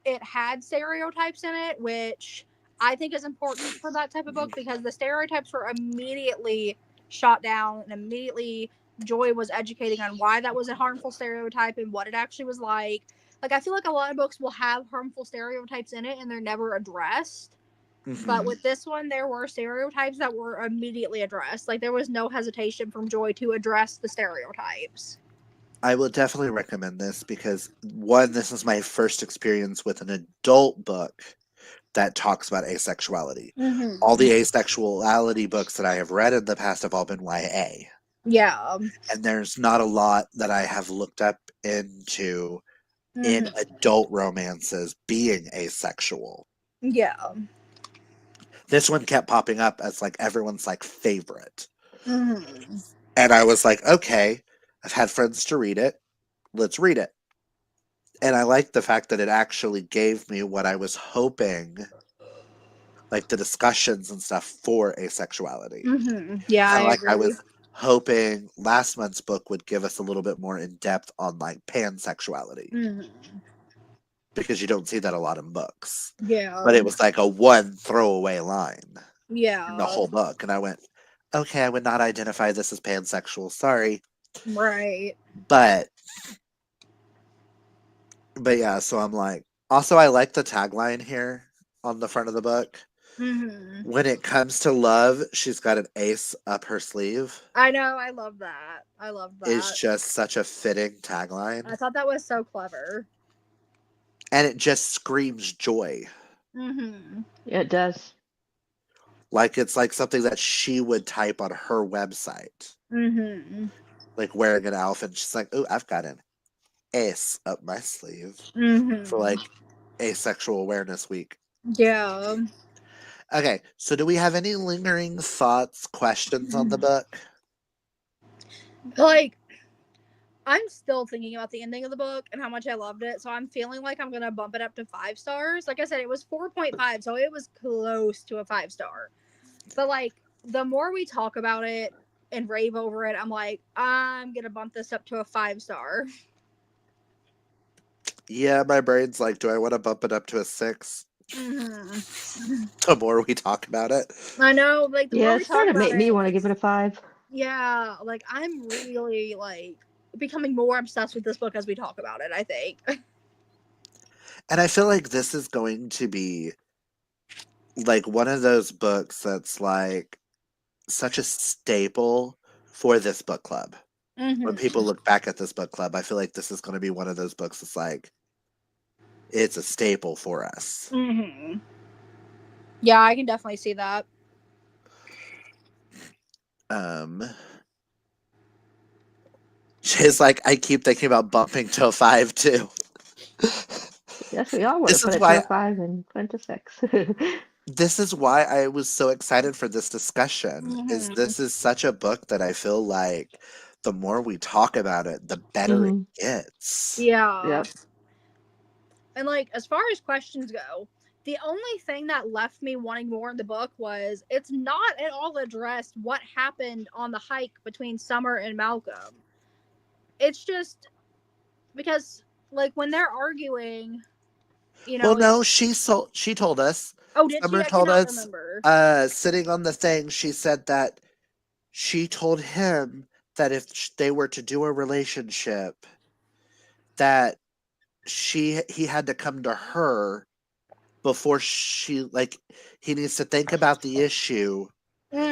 It had stereotypes in it, which I think is important for that type of book, because the stereotypes were immediately shot down and immediately Joy was educating on why that was a harmful stereotype and what it actually was like. Like, I feel like a lot of books will have harmful stereotypes in it and they're never addressed. But Hmm. with this one, there were stereotypes that were immediately addressed. Like, there was no hesitation from Joy to address the stereotypes. I will definitely recommend this because one, this is my first experience with an adult book that talks about asexuality. All Mm-hmm. the asexuality books that I have read in the past have all been YA. Yeah. And there's not a lot that I have looked up into in Mm-hmm. adult romances being asexual. Yeah. This one kept popping up as like everyone's like favorite. Mm-hmm. And I was like, okay, I've had friends to read it. Let's read it. And I like the fact that it actually gave me what I was hoping, like the discussions and stuff for asexuality. Mm-hmm. Yeah, I Kind of like I agree. was hoping last month's book would give us a little bit more in depth on like pansexuality Mm-hmm. because you don't see that a lot in books. But Yeah. it was like a one throwaway line in the Yeah. whole book. And I went, okay, I would not identify this as pansexual. Sorry. Right. But But yeah, so I'm like, also, I like the tagline here on the front of the book. Mm-hmm. When it comes to love, she's got an ace up her sleeve. I know. I love that. I love Is that. just such a fitting I tagline. thought that was so clever. And it just screams joy. Mm-hmm. Yeah, it does. Like it's like something that she would type on her website. Mm-hmm. Like wearing an outfit. And she's like, oh, I've got an ace up my sleeve for Mm-hmm. like Asexual Awareness Week. Yeah. Okay, so do we have any lingering thoughts, questions on the book? Like, I'm still thinking about the ending of the book and how much I loved it. So I'm feeling like I'm gonna bump it up to 5 stars. Like I said, it was 4.5, so it was close to a 5 star. But like the more we talk about it and rave over it, I'm like, I'm gonna bump this up to a 5 star. Yeah, my brain's like, do I want to bump it up to a 6? Mm-hmm. The more we talk about it. I know, like the more Yeah, we it's talk starting to about make me it, want to give it a 5. yeah, like I'm really like becoming more obsessed with this book as we talk about it, I think. And I feel like this is going to be like one of those books that's like such a staple for this book club. When Mm-hmm. people look back at this book club, I feel like this is going to be one of those books that's like, it's a staple for us. Mm-hmm. Yeah, I can definitely see that. Um, she's like, I keep thinking about bumping to a 5 too. Yes, we all want to This put is it to why a 5 and put it to 6. I was so excited for this discussion. Is Mm-hmm. this is such a book that I feel like the more we talk about it, the better it hmm gets. Yeah. Yep. And like as far as questions go, the only thing that left me wanting more in the book was it's not at all addressed what happened on the hike between Summer and Malcolm. It's just because like when they're arguing, Well, it's no, she told us. oh, did she? Summer I told cannot us, remember. sitting on the thing, she said that she told him that if they were to do a relationship, that he had to come to her before she like he needs to think about the issue.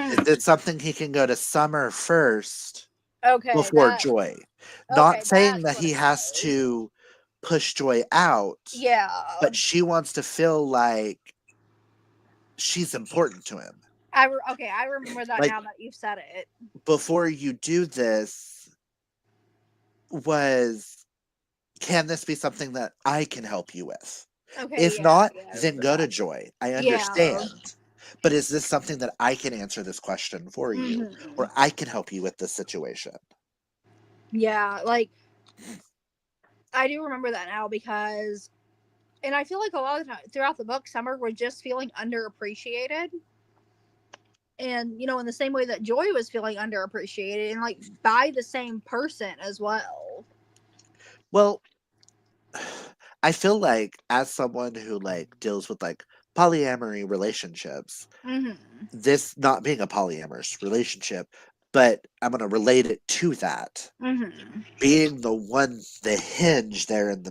Is Mm, it something he can go to Summer first okay, before Joy? okay, Not saying that's that what he it has was. to push Joy out, Yeah. but she wants to feel like she's important to him. Okay, I remember that Like now that you've said it. before you do this, was can this be something that I can help you with? Okay, If yeah, not, yeah, I then remember go to that. Joy. I Yeah. understand. But is this something that I can answer this question for you? Mm-hmm. Or I can help you with this situation? Yeah, like I do remember that now because, and I feel like a lot of the time throughout the book, Summer was just feeling underappreciated. And, in the same way that Joy was feeling underappreciated and like by the same person as well. Well, I feel like as someone who like deals with like polyamory relationships, Mm-hmm. this not being a polyamorous relationship, but I'm going to relate it to that. Mm-hmm. Being the hinge there in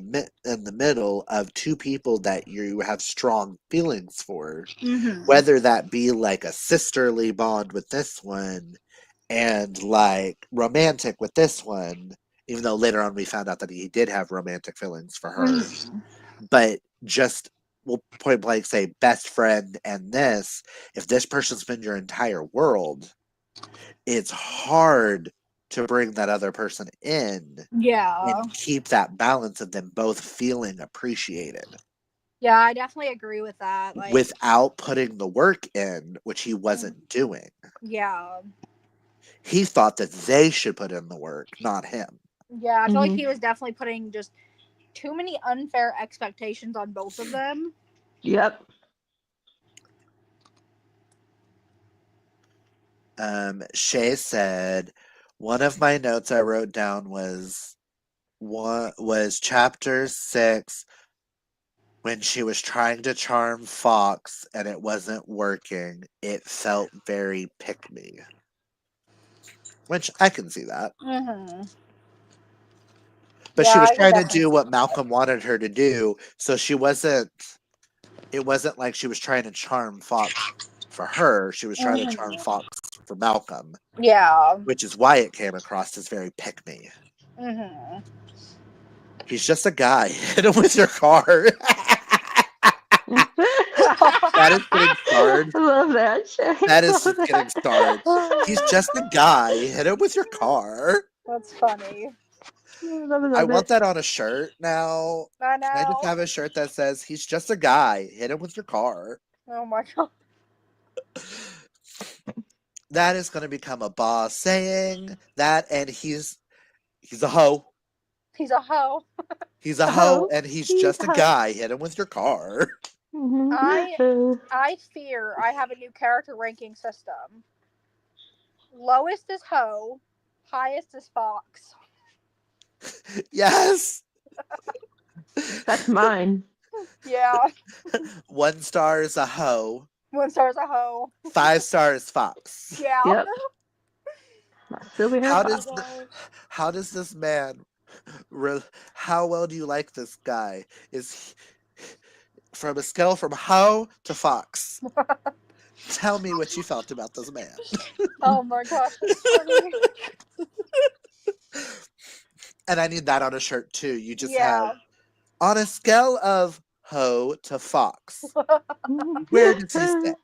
in the middle of two people that you have strong feelings for, Mm-hmm. whether that be like a sisterly bond with this one and like romantic with this one, even though later on we found out that he did have romantic feelings for her, Mm-hmm. but just we'll point blank say best friend. And this, if this person's been your entire world, it's hard to bring that other person in Yeah. and keep that balance of them both feeling appreciated Yeah, I definitely agree with that. Like, without putting the work in, which he wasn't doing. yeah. He thought that they should put in the work, not him. Yeah, I feel like hmm he was definitely putting just too many unfair expectations on both of them. Yep. Shay said, one of my notes I wrote down was chapter 6 when she was trying to charm Fox and it wasn't working. It felt very pick me, which I can see that. Mm-hmm. But Yeah, she was I can trying to definitely do see what that. Malcolm wanted her to do, so it wasn't like she was trying to charm Fox for her. She was trying to charm Mhm. Fox for Malcolm, Yeah. which is why it came across as very pick me. hmm He's just a guy. Hit him with your car. That is getting starred. I love that. That I is love getting that. starred. He's just a guy. Hit him with your car. That's funny. Love it, I love want it. that on a shirt now. I Can I just know. have a shirt that says, he's just a guy. Hit him with your car. Oh my god. That is going to become a boss saying that, and he's a hoe. He's a hoe. He's a hoe, Oh, and he's he's just a hot. guy. Hit him with your car. I fear I have a new character ranking system. Lowest is hoe, highest is fox. Yes. That's mine. Yeah. 1 star is a hoe. 1 star is a hoe. 5 stars Fox. Yeah. Yep. My silver hair How fox. does this man? How well do you like this guy? Is he, from a scale from hoe to Fox? Tell me what you felt about this man. Oh my gosh, that's funny. And I need that on a shirt too. You just have Yeah. on a scale of hoe to Fox. Where does he sit?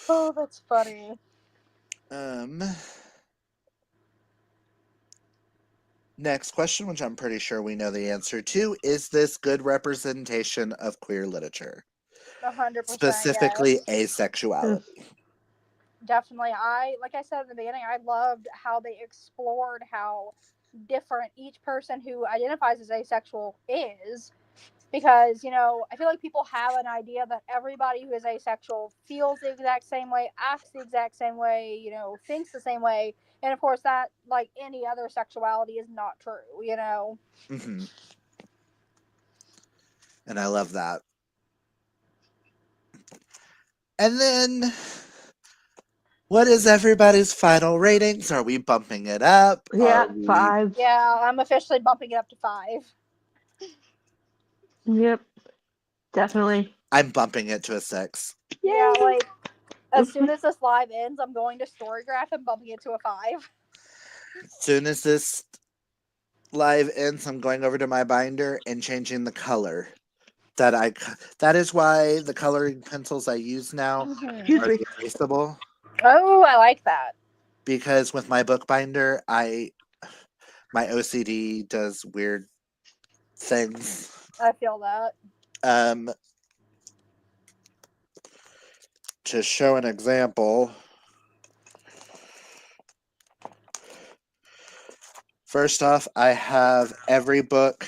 Oh, that's funny. Next question, which I'm pretty sure we know the answer to, is this good representation of queer literature? 100% Specifically yes. asexuality. Definitely. Like I said in the beginning, I loved how they explored how different each person who identifies as asexual is. Because, I feel like people have an idea that everybody who is asexual feels the exact same way, acts the exact same way, thinks the same way. And of course, that, like any other sexuality, is not true. Mm-hmm. And I love that. And then, what is everybody's final ratings? Are we bumping it up? Yeah, Are we? 5. Yeah, I'm officially bumping it up to 5. Yep, definitely. I'm bumping it to a 6. Yeah, Yay! like as soon as this live ends, I'm going to Storygraph and bumping it to a 5. As soon as this live ends, I'm going over to my binder and changing the color. That is why the coloring pencils I use now Excuse are me. erasable. Oh, I like that. Because with my bookbinder, my OCD does weird things. I feel that. To show an example, first off, I have every book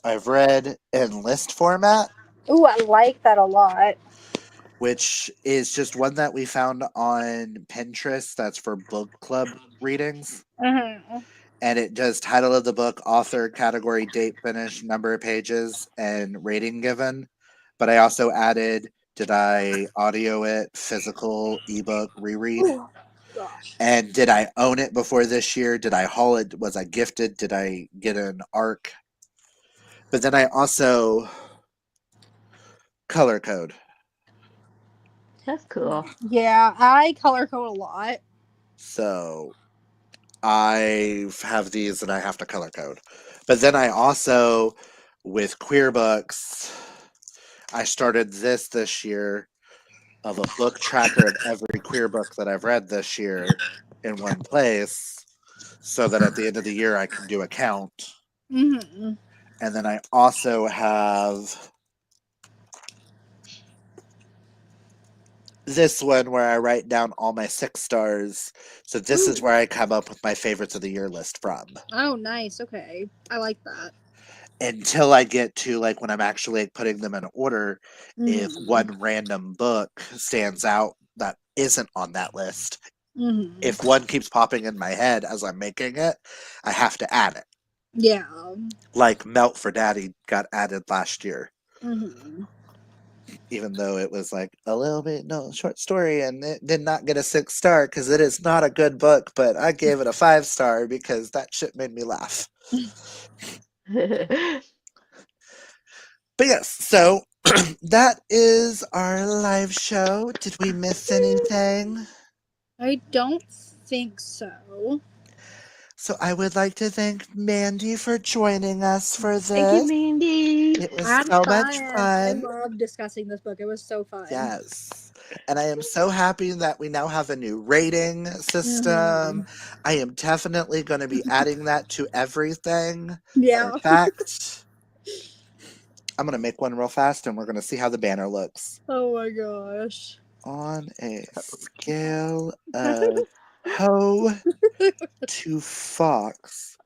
I've read in list format, Ooh, I like that a lot. which is just one that we found on Pinterest that's for book club readings. Mm-hmm. And it does title of the book, author, category, date finished, number of pages, and rating given. But I also added, did I audio it, physical, ebook, reread? Ooh, gosh. And did I own it before this year? Did I haul it? Was I gifted? Did I get an ARC? But then I also color code. That's cool. Yeah, I color code a lot. So I have these and I have to color code. But then I also, with queer books, I started this year of a book tracker of every queer book that I've read this year in one place so that at the end of the year I can do a count. Mm-hmm. And then I also have this one where I write down all my 6 stars. So this is where I come up with my favorites of the year list from. Oh, nice. Okay. I like that. Until I get to like when I'm actually putting them in order, if one random book stands out that isn't on that list, if one keeps popping in my head as I'm making it, I have to add it. Yeah. Like Melt for Daddy got added last year. Mm-hmm. even though it was like a little bit short story, and it did not get a 6-star because it is not a good book, but I gave it a 5-star because that shit made me laugh. But yes, so that is our live show. Did we miss anything? I don't think so. So I would like to thank Mandy for joining us for Thank you, this. Mandy. It was Had so fun. much I fun. loved discussing this book. It was so fun. Yes. And I am so happy that we now have a new rating system. I am definitely going to be adding that to everything. Yeah. In fact, I'm going to make one real fast and we're going to see how the banner looks. Oh my gosh. On a scale of hoe to fox,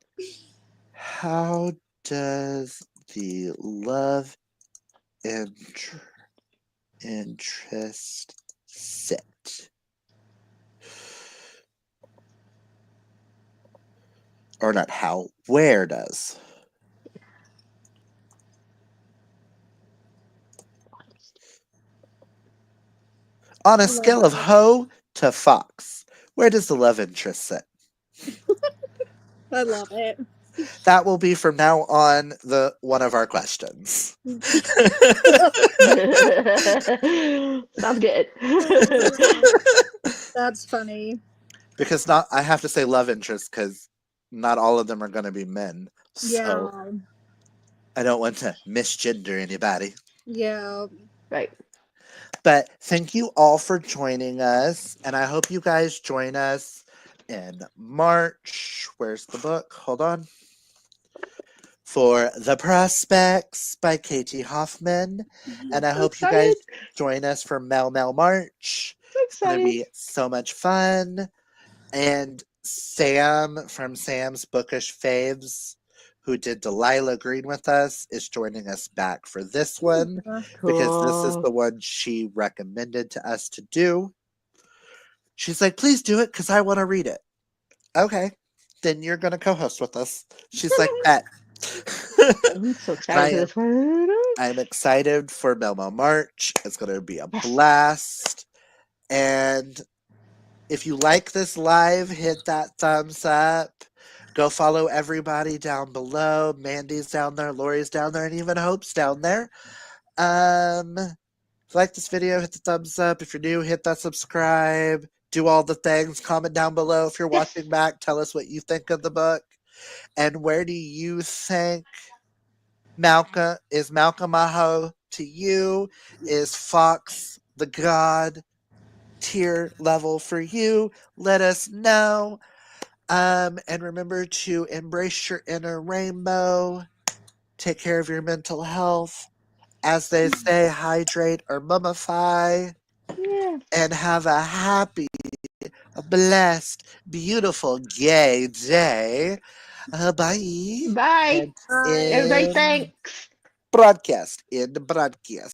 how does the love interest sit? Or not how, where does? On a scale of hoe to fox, where does the love interest sit? I love it. That will be from now on the one of our questions. Sounds good. That's funny. Because not, I have to say love interest because not all of them are going to be men. So Yeah. I don't want to misgender anybody. Yeah. Right. But thank you all for joining us. And I hope you guys join us in March. Where's the book? Hold on. For The Prospects by Katie Hoffman. And I So hope you guys excited. join us for Mel March. So It's going to excited. be so much fun. And Sam from Sam's Bookish Faves, who did Delilah Green with us, is joining us back for this one because this is Cool. the one she recommended to us to do. She's like, please do it because I want to read it. Okay, then you're going to co host with us. She's like, bet. I'm so And excited for this one. I'm excited for Melmo March. It's going to be a Yes. blast. And if you like this live, hit that thumbs up. Go follow everybody down below. Mandy's down there, Lori's down there, and even Hope's down there. If you like this video, hit the thumbs up. If you're new, hit that subscribe. Do all the things. Comment down below if you're Yes. watching back. Tell us what you think of the book. And where do you think Malcolm a hoe to you? Is Fox the god tier level for you? Let us know. And remember to embrace your inner rainbow. Take care of your mental health. As they say, hydrate or mummify. Yeah. And have a happy, a blessed, beautiful, gay day. Bye. Bye. And Bye. Everybody, in thanks. broadcast. In the broadcast.